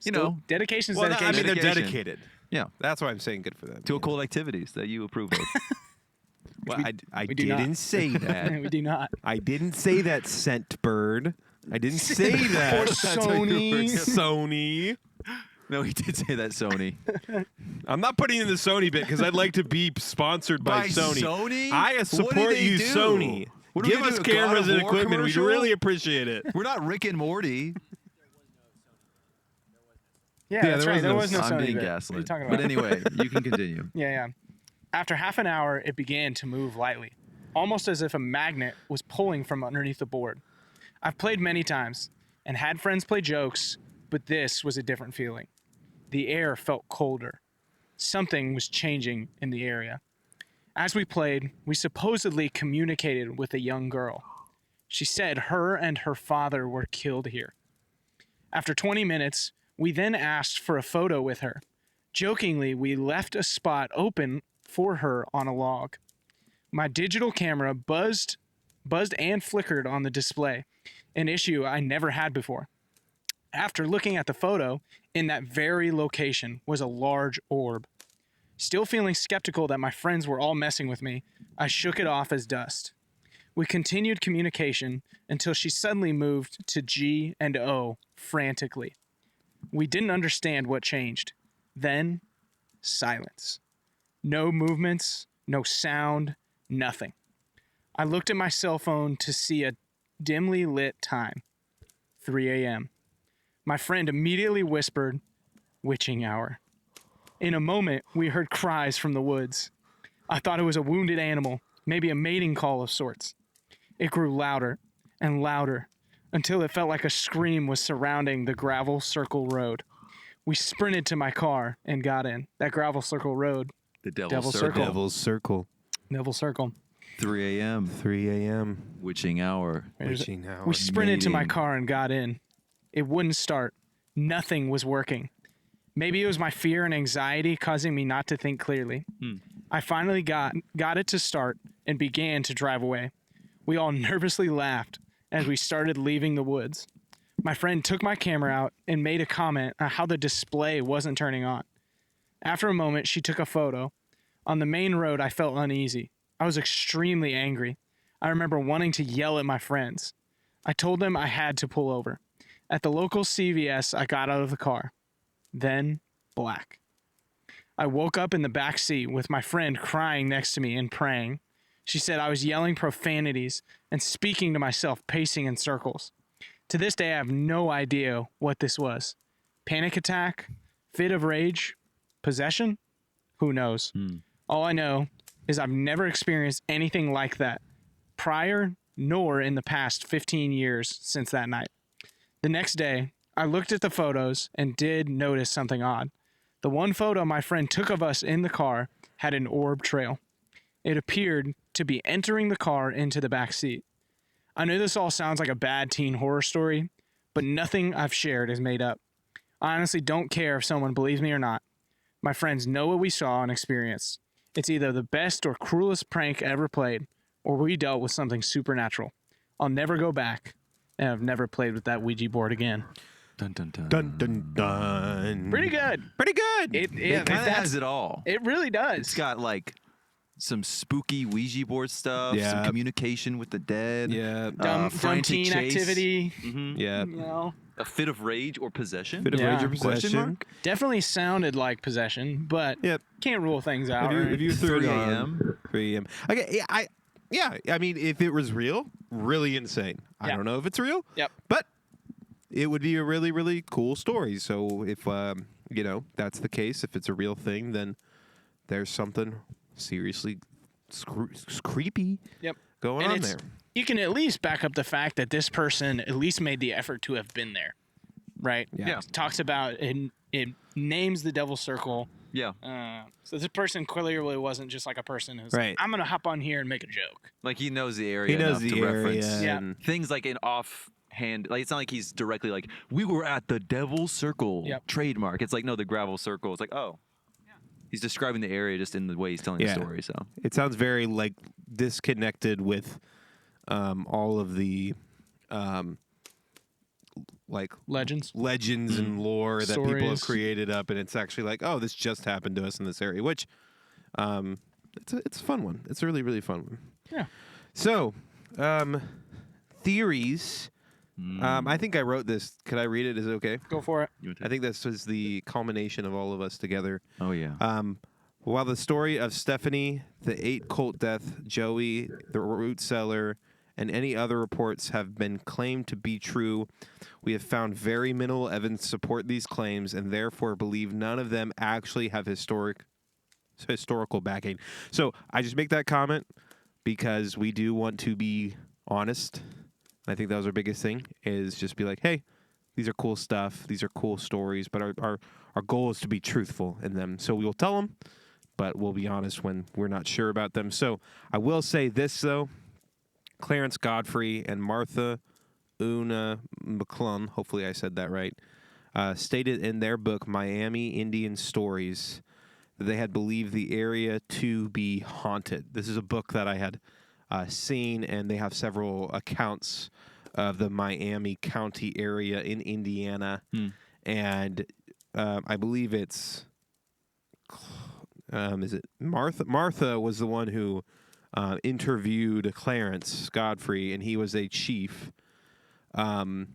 You know, dedication's Well, dedication. I mean, they're Dedication. dedicated. yeah, That's why I'm saying good for them. to occult activities that you approve of. Well, I we do not. didn't say that. we do not. I didn't say that, scent bird. I didn't say Or that. Sony. Sony. No, he did say that, Sony. I'm not putting in the Sony bit because I'd like to be sponsored by Sony. Sony? I What do support they you, do? Sony. What are we Give gonna us do, a God cameras of and War equipment. We'd commercial? really appreciate it. We're not Rick and Morty. Yeah, Yeah, that's there right. was There no- was no I'm Sony being bit. gaslit. What are you talking But about? anyway, you can continue. Yeah. After half an hour, it began to move lightly, almost as if a magnet was pulling from underneath the board. I've played many times and had friends play jokes, but this was a different feeling. The air felt colder. Something was changing in the area. As we played, we supposedly communicated with a young girl. She said her and her father were killed here. After 20 minutes, we then asked for a photo with her. Jokingly, we left a spot open for her on a log. My digital camera buzzed and flickered on the display, an issue I never had before. After looking at the photo, in that very location was a large orb. Still feeling skeptical that my friends were all messing with me, I shook it off as dust. We continued communication until she suddenly moved to G and O frantically. We didn't understand what changed. Then, silence. No movements, no sound, nothing. I looked at my cell phone to see a dimly lit time, 3 a.m. My friend immediately whispered, "Witching hour." In a moment, we heard cries from the woods. I thought it was a wounded animal, maybe a mating call of sorts. It grew louder and louder until it felt like a scream was surrounding the gravel circle road. We sprinted to my car and got in. That gravel circle road, The Devil's Devil's Circle. Circle. Devil's Circle. Neville Circle. 3 a.m. 3 a.m. Witching hour. Witching hour. We sprinted to my Mating. car and got in. It wouldn't start. Nothing was working. Maybe it was my fear and anxiety causing me not to think clearly. I finally got it to start and began to drive away. We all nervously laughed as we started leaving the woods. My friend took my camera out and made a comment on how the display wasn't turning on. After a moment, she took a photo. On the main road, I felt uneasy. I was extremely angry. I remember wanting to yell at my friends. I told them I had to pull over. At the local CVS, I got out of the car. Then, black. I woke up in the back seat with my friend crying next to me and praying. She said I was yelling profanities and speaking to myself, pacing in circles. To this day, I have no idea what this was. Panic attack? Fit of rage? Possession? Who knows? All I know is I've never experienced anything like that prior nor in the past 15 years since that night. The next day, I looked at the photos and did notice something odd. The one photo my friend took of us in the car had an orb trail. It appeared to be entering the car into the back seat. I know this all sounds like a bad teen horror story, but nothing I've shared is made up. I honestly don't care if someone believes me or not. My friends know what we saw and experienced. It's either the best or cruelest prank ever played, or we dealt with something supernatural. I'll never go back, and I've never played with that Ouija board again. Dun dun dun. Dun dun dun. Pretty good. Pretty good. It kind of has it all. It really does. It's got like some spooky Ouija board stuff, Yeah. some communication with the dead, yeah. dumb frantic teen chase. activity. Yeah. You know, a fit of rage or possession. Bit of Yeah. rage or Question possession. mark? definitely sounded like possession, but Yep. can't rule things out. right? If you threw it 3 on a.m. 3 a.m. Okay, yeah, I mean, if it was real, really insane. I Yeah. don't know if it's real. Yep. But it would be a really, really cool story. So if that's the case, if it's a real thing, then there's something seriously creepy Yep. going And on it's there. you can at least back up the fact that this person at least made the effort to have been there, right? Yeah. Talks about it names the Devil's Circle. Yeah. So this person clearly wasn't just like a person who's Right. like, I'm gonna hop on here and make a joke. Like he knows the area He knows enough the to area. reference Yeah. And things like an offhand. Like it's not like he's directly like, we were at the Devil's Circle Yep. trademark. It's like, no, the gravel circle. It's like, oh. He's describing the area just in the way he's telling the story. So it sounds very like disconnected with all of the like Legends. and lore that people have Stories. created up, and it's actually like, oh, this just happened to us in this area, which it's a fun one. It's a really, really fun one. Yeah. So, theories. I think I wrote this. Could I read it? Is it okay? Go for it. I think this was the culmination of all of us together. oh yeah. While the story of Stephanie, the 8 cult death, Joey, the root cellar, and any other reports have been claimed to be true, we have found very minimal evidence to support these claims and therefore believe none of them actually have historical backing. So I just make that comment because we do want to be honest. I think that was our biggest thing, is just be like, hey, these are cool stuff. These are cool stories, but our goal is to be truthful in them. So we will tell them, but we'll be honest when we're not sure about them. So I will say this, though. Clarence Godfrey and Martha Una McClung, hopefully I said that right, stated in their book, Miami Indian Stories, that they had believed the area to be haunted. This is a book that I had seen, and they have several accounts of the Miami County area in Indiana. And I believe it's... is it Martha? Martha was the one who interviewed Clarence Godfrey, and he was a chief. And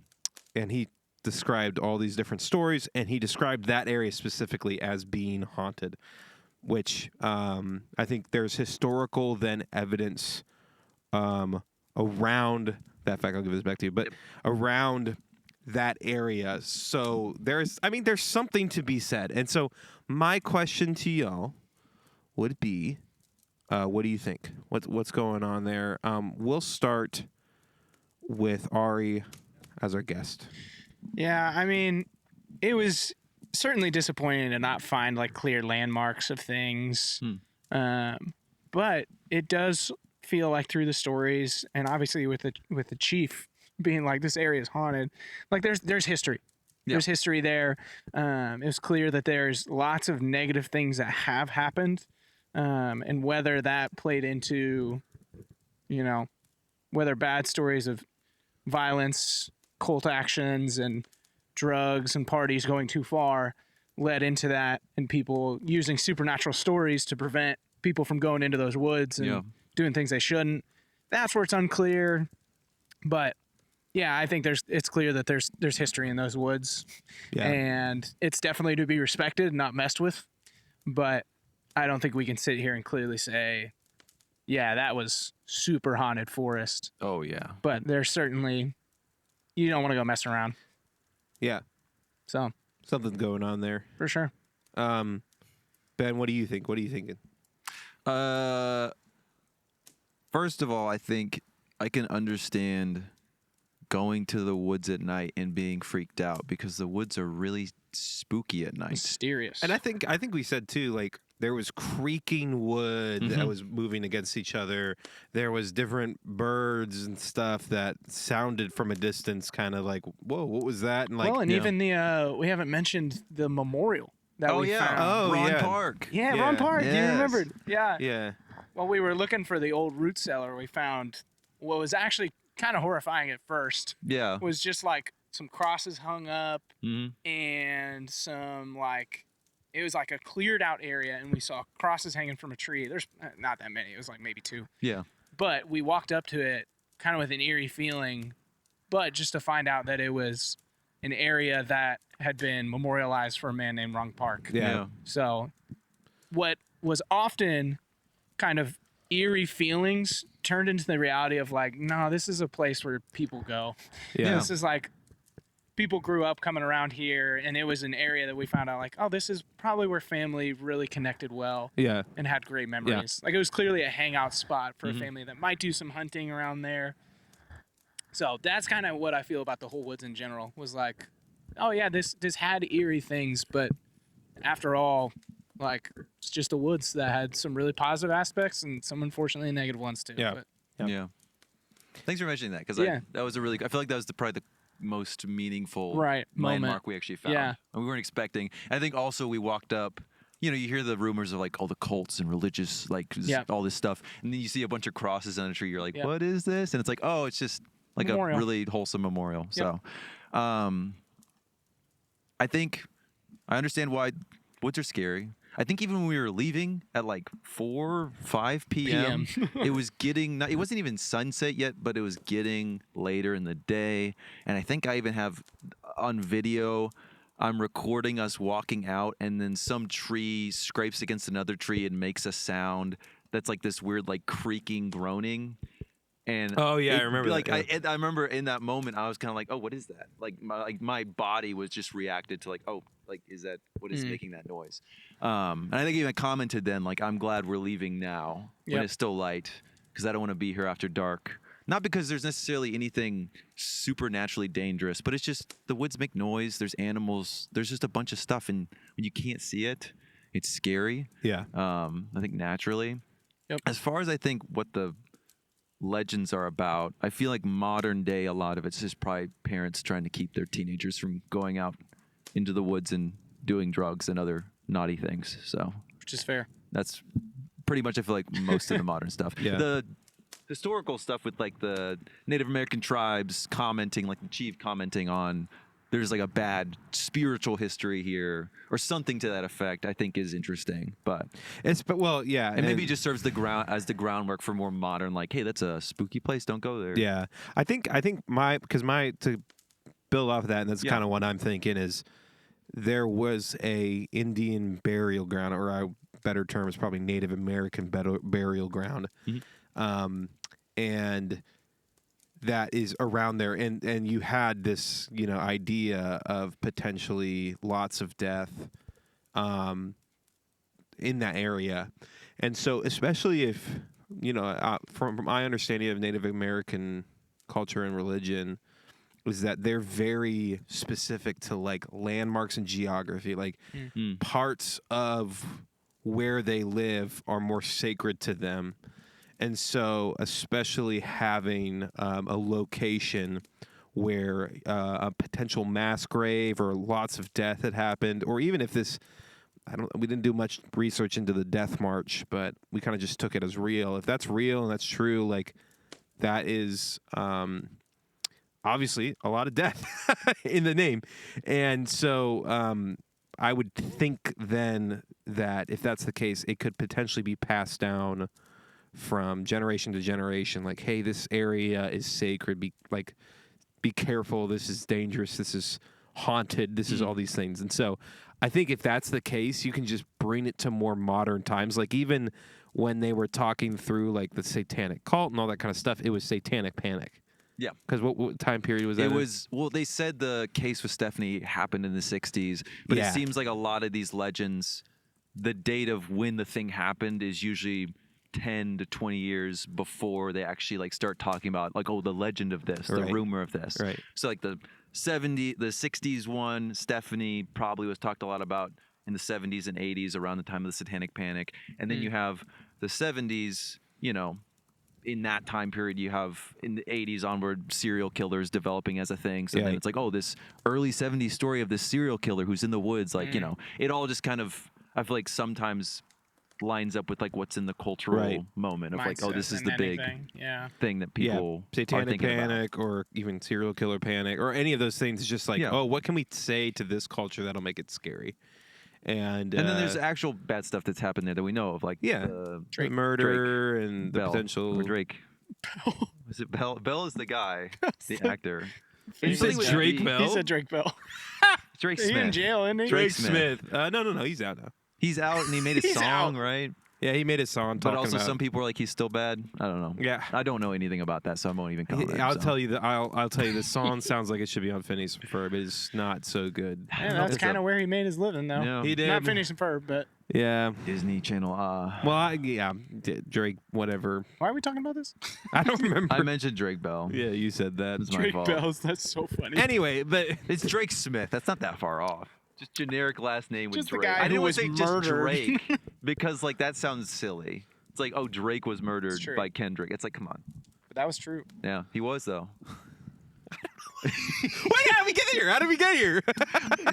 he described all these different stories, and he described that area specifically as being haunted, which I think there's historical then evidence around that fact. I'll give this back to you, but around that area. So there's something to be said. And so my question to y'all would be, what do you think? What's going on there? We'll start with Arie as our guest. Yeah, I mean, it was certainly disappointing to not find like clear landmarks of things. But it does feel like through the stories, and obviously with the chief being like, this area is haunted, like there's history. Yeah. There's history there. It was clear that there's lots of negative things that have happened, and whether that played into, whether bad stories of violence, cult actions, and drugs and parties going too far led into that, and people using supernatural stories to prevent people from going into those woods and doing things they shouldn't. That's where it's unclear. But yeah, I think it's clear that there's history in those woods, and it's definitely to be respected and not messed with. But I don't think we can sit here and clearly say, yeah, that was super haunted forest. Oh yeah. But there's certainly, you don't want to go mess around. Yeah. So Something's going on there. for sure. Ben, what do you think? What are you thinking? First of all, I think I can understand going to the woods at night and being freaked out, because the woods are really spooky at night. Mysterious. And I think we said too, like, there was creaking wood that was moving against each other. There was different birds and stuff that sounded from a distance, kind of like, whoa, what was that? And like, even the we haven't mentioned the memorial that we found. Oh, Ron yeah. Park. Yeah, Ron Park. You Yes. remembered? Yeah. Yeah. While we were looking for the old root cellar, we found what was actually kind of horrifying at first. Yeah. Was just like some crosses hung up Mm-hmm. and some like, it was like a cleared out area, and we saw crosses hanging from a tree. There's not that many. It was like maybe 2. Yeah. But we walked up to it kind of with an eerie feeling, but just to find out that it was an area that had been memorialized for a man named Ron Park. Yeah. So what was often kind of eerie feelings turned into the reality of like, no, this is a place where people go. Yeah. This is like, people grew up coming around here, and it was an area that we found out like, oh, this is probably where family really connected well Yeah. and had great memories. Like, it was clearly a hangout spot for a family that might do some hunting around there. So that's kind of what I feel about the whole woods in general. Was like, oh yeah, this had eerie things, but after all, like it's just the woods that had some really positive aspects and some unfortunately negative ones too. Yeah. But, Yep. Yeah. Thanks for mentioning that because Yeah. that was a really. I feel like that was probably the most meaningful Right, landmark moment. we actually found. Yeah. And we weren't expecting. I think also we walked up. You know, you hear the rumors of like all the cults and religious, like Yep. all this stuff, and then you see a bunch of crosses on a tree. You're like, Yep. what is this? And it's like, oh, it's just like Memorial. a really wholesome memorial. Yep. So, I think I understand why woods are scary. I think even when we were leaving at like 4, 5 p.m., it was getting, it wasn't even sunset yet, but it was getting later in the day. And I think I even have on video, I'm recording us walking out and then some tree scrapes against another tree and makes a sound that's like this weird, like creaking, groaning. And Oh, yeah, I remember like that, yeah. I remember in that moment I was kind of like, oh, what is that? Like my body was just reacted to like, oh, like is that what is making that noise? And I think I even commented then like, I'm glad we're leaving now when Yep. it's still light because I don't want to be here after dark. Not because there's necessarily anything supernaturally dangerous, but it's just the woods make noise. There's animals. There's just a bunch of stuff, and when you can't see it, it's scary. Yeah. I think naturally. Yep. As far as I think what the legends are about, I feel like modern day, a lot of it's just probably parents trying to keep their teenagers from going out into the woods and doing drugs and other naughty things. So which is fair. that's pretty much, I feel like, most of the modern stuff. Yeah. The historical stuff with like the Native American tribes commenting, like the chief commenting on there's like a bad spiritual history here or something to that effect, I think is interesting. But yeah, and maybe it just serves the groundwork for more modern, like, hey, that's a spooky place, don't go there. Yeah, I think to build off of that, and that's kind of what I'm thinking is there was a Indian burial ground, or a better term is probably Native American burial ground, and that is around there, and you had this idea of potentially lots of death in that area, and so especially if from my understanding of Native American culture and religion is that they're very specific to like landmarks and geography, like parts of where they live are more sacred to them. And so especially having a location where a potential mass grave or lots of death had happened, or even if this, we didn't do much research into the death march, but we kind of just took it as real. If that's real and that's true, like that is obviously a lot of death in the name. And so I would think then that if that's the case, it could potentially be passed down from generation to generation, like, hey, this area is sacred, be careful, this is dangerous, this is haunted, this is all these things. And so I think if that's the case, you can just bring it to more modern times. Like even when they were talking through like the satanic cult and all that kind of stuff, it was satanic panic. Yeah. Because what time period was that? It was, well, they said the case with Stephanie happened in the 60s, but it seems like a lot of these legends, the date of when the thing happened is usually 10 to 20 years before they actually like start talking about like, oh, the legend of this, the rumor of this. Right. So like the 60s one, Stephanie probably was talked a lot about in the 70s and 80s around the time of the Satanic Panic. And then you have the 70s, in that time period, you have in the 80s onward serial killers developing as a thing. So then it's like, oh, this early 70s story of this serial killer who's in the woods. Like, it all just kind of, I feel like sometimes lines up with like what's in the cultural moment of like, oh, this is the big thing that people Satanic are panic about. or even serial killer panic or any of those things. It's just like, oh, what can we say to this culture that'll make it scary? And then there's actual bad stuff that's happened there that we know of, like the murder Drake, and Bell, the potential or Drake. Was it Bell? Bell is the guy, the actor. You said Drake Bell? He said Drake Bell. Drake He's Smith. in jail, isn't he? Drake Smith. No, he's out now. He's out and he made a He's song, out. right? Yeah, he made a song But talking also, about. some people are like, he's still bad. I don't know. Yeah. I don't know anything about that, so I won't even comment. I'll so. tell you that. I'll tell you the song sounds like it should be on Phineas and Ferb. It's not so good. Yeah, that's kind of where he made his living, though. Yeah. He did. Not Phineas and Ferb, but Yeah. Disney Channel. Well, Drake, whatever. why are we talking about this? I don't remember. I mentioned Drake Bell. Yeah, you said that. It's my Drake fault. Bells. That's so funny. Anyway, but It's Drake Smith. That's not that far off. Just generic last name with Just the Drake. guy I who didn't want was to say just murdered. Drake because like that sounds silly. It's like, oh, Drake was murdered true. by Kendrick. It's like, come on. But that was true. Yeah, he was though. wait, how did we get here? How did we get here?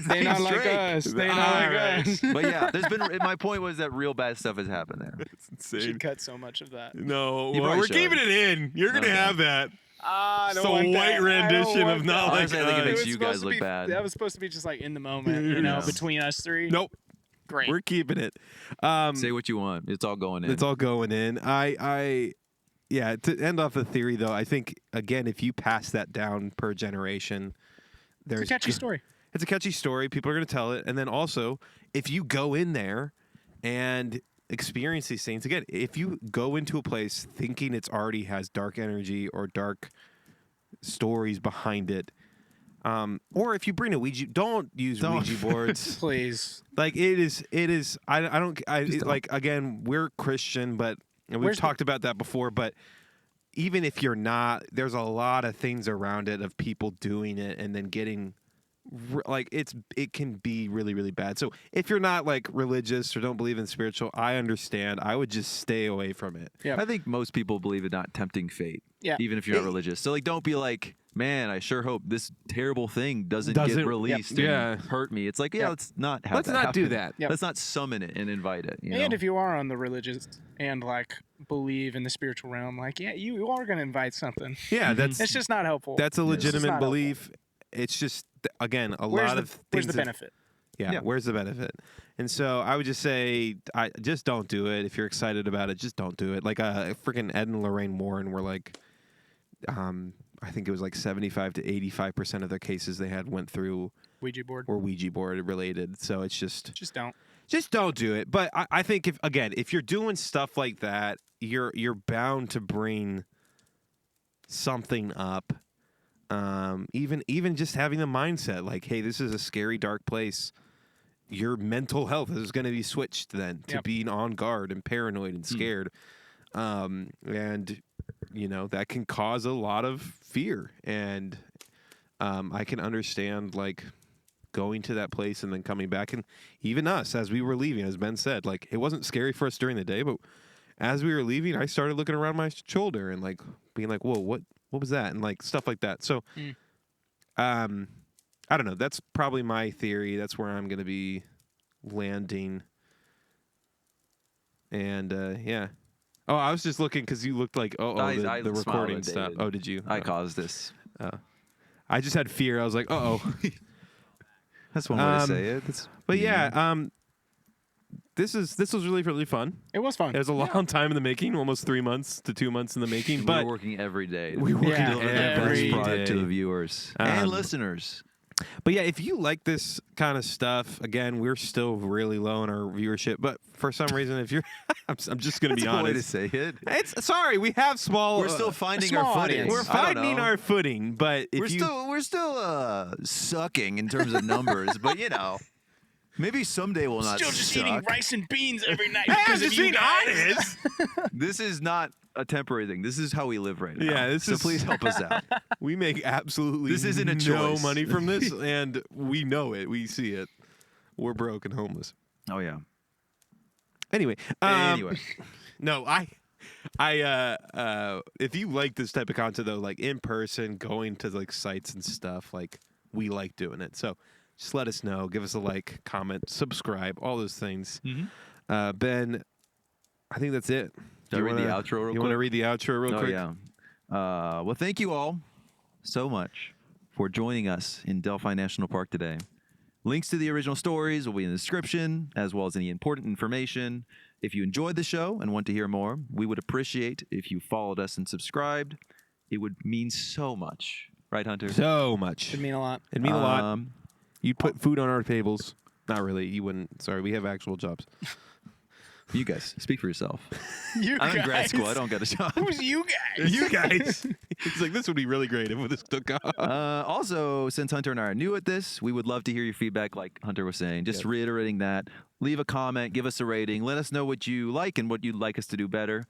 They not like Drake. us. They not All like right. us. But yeah, there's been. My point was that real bad stuff has happened there. It's Should insane. cut so much of that. No, You well, probably we're should. keeping it in. You're gonna Okay. have that. I don't want that. rendition of not like Honestly, I think it us. makes was you supposed guys to look be- bad. That was supposed to be just like in the moment, you know, Yeah. between us three. Nope, Great. we're keeping it. Say what you want. It's all going in. It's all going in. Yeah. To end off the theory, though, I think again, if you pass that down per generation, there's It's a catchy story. It's a catchy story. People are going to tell it, and then also, if you go in there and experience these things again, if you go into a place thinking it's already has dark energy or dark stories behind it, or if you bring a Ouija, don't use Ouija boards. Please. Like it is. I don't. Just don't. Like again, we're Christian, but and we've Where's the- talked about that before. But even if you're not, there's a lot of things around it of people doing it and then getting like it can be really, really bad. So if you're not like religious or don't believe in spiritual, I understand. I would just stay away from it. Yeah. I think most people believe in not tempting fate. Yeah. Even if you're not religious. So like, don't be like, man, I sure hope this terrible thing doesn't Doesn't- get released and Yeah. hurt me. It's like, yeah, Yep. let's not have Let's that not do happen. that. Yep. Let's not summon it and invite it. You And know? if you are on the religious and like believe in the spiritual realm, like you are going to invite something. Yeah, that's It's just not helpful. that's a It's just legitimate not helpful. belief. It's just again a Where's lot the, of things. where's the that- benefit? Yeah, Yeah. where's the benefit? And so I would just say, I just don't do it. If you're excited about it, just don't do it. Like freaking Ed and Lorraine Warren were like, I think it was like 75 to 85% of their cases they had went through Ouija board. were Ouija board related. So it's just Just don't. do it. But I think if you're doing stuff like that, you're bound to bring something up. Even just having the mindset like, hey, this is a scary, dark place. Your mental health is going to be switched then to Yep. being on guard and paranoid and scared. And that can cause a lot of fear. And I can understand like going to that place and then coming back, and even us as we were leaving, as Ben said, like it wasn't scary for us during the day, but as we were leaving, I started looking around my shoulder and like being like, whoa, what was that? And like stuff like that. So, I don't know. That's probably my theory. That's where I'm going to be landing. And yeah. Oh, I was just looking because you looked like I the smiled recording at stopped. David. Oh, did you? I caused this. I just had fear. I was like, oh. That's one way to say it. But yeah, this was really, really fun. It was fun. It was a long time in the making, almost 3 months to 2 months in the making. We're But working every day. we work Yeah, deliver the every best product to day. the viewers Um, and listeners. But yeah, if you like this kind of stuff, again, we're still really low in our viewership. But for some reason, if you're, I'm just going to be That's one way to honest. say it. It's sorry, we have small. We're still finding small our footing. audience. we're I don't finding know. our footing. But if We're still sucking in terms of numbers, but maybe someday we'll not Still just suck. eating rice and beans every night Hey, because I'm of just you being guys. honest. This is not a temporary thing. This is how we live right now. Yeah, this so is- please help us out. We make absolutely This isn't a no choice. money from this, and we know it. We see it. We're broke and homeless. Oh yeah. Anyway, Anyway, no, if you like this type of content though, like in person, going to like sites and stuff, like we like doing it. So just let us know. Give us a like, comment, subscribe, all those things. Ben, I think that's it. Should I read the outro real You want to quick? read the outro real oh quick? yeah. Well, thank you all so much for joining us in Delphi National Park today. Links to the original stories will be in the description, as well as any important information. If you enjoyed the show and want to hear more, we would appreciate if you followed us and subscribed. It would mean so much. Right, Hunter? So much. It'd mean a lot. It'd mean a lot. You'd put food on our tables. Not really. You wouldn't. Sorry, we have actual jobs. You guys, speak for yourself. You I'm in grad guys. school. I don't got a job. Who's you guys? You guys. He's like, this would be really great if this took off. Also, since Hunter and I are new at this, we would love to hear your feedback, like Hunter was saying. Just reiterating that. Leave a comment, give us a rating. Let us know what you like and what you'd like us to do better.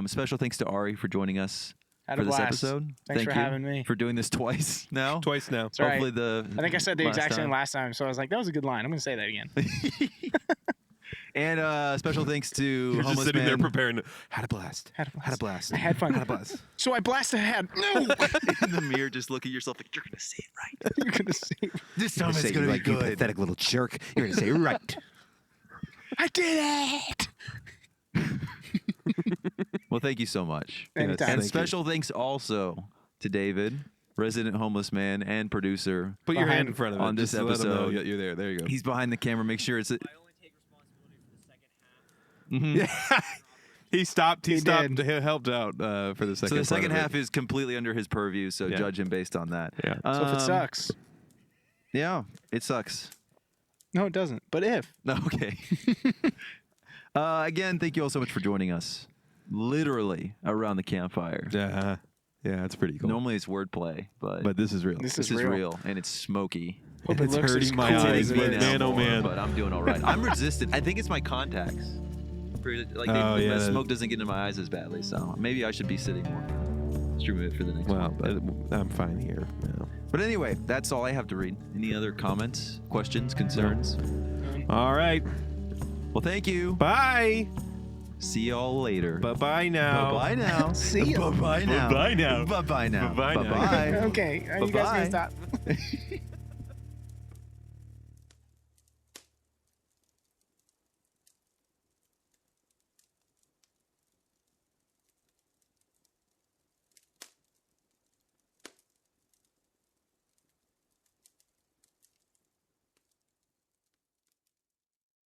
Special thanks to Arie for joining us Had for a this blast. episode. Thanks Thank for you having me. for doing this twice now. Twice now. It's all right. Hopefully the I think I said the exact same time. last time, so I was like, that was a good line. I'm going to say that again. And special thanks to You're just Homeless sitting Man. there preparing. Had a blast. Had a blast. Had a blast. I had fun. Had a blast. So I blasted ahead. No! in the mirror, just look at yourself like you're gonna say it right. You're going to see. This time it's gonna be good. pathetic little jerk. You're gonna say it right. I did it! Well, thank you so much. Anytime. And Thank special thanks also to David, resident homeless man and producer. Put your Behind- hand in front of it on this just to let 'em know episode. you're there. There you go. He's behind the camera. Make sure it's. I only take responsibility for the second half. He stopped. He stopped. did. He helped out for the second. So the part second of it. half is completely under his purview. So Yeah. judge him based on that. Yeah. So if it sucks. Yeah, it sucks. No, it doesn't. But if. No, okay. Again, thank you all so much for joining us. Literally around the campfire. Yeah. Yeah, it's pretty cool. Normally it's wordplay, but But this is real. This this is real and it's smoky. Hope it It's looks hurting as my cool eyes, as it but is. man, oh man. But I'm doing all right. I'm resistant. I think it's my contacts. The smoke doesn't get into my eyes as badly, so maybe I should be sitting more. Let's remove it for the next Well, one. I'm fine here. now. But anyway, that's all I have to read. Any other comments, questions, concerns? All right. Well, thank you. Bye. See y'all later. Bye now. Bye-bye now. See ya. Bye-bye now. Bye-bye now. Bye-bye now. Bye-bye now. Bye-bye. Okay. Are you guys Bye-bye. going to stop?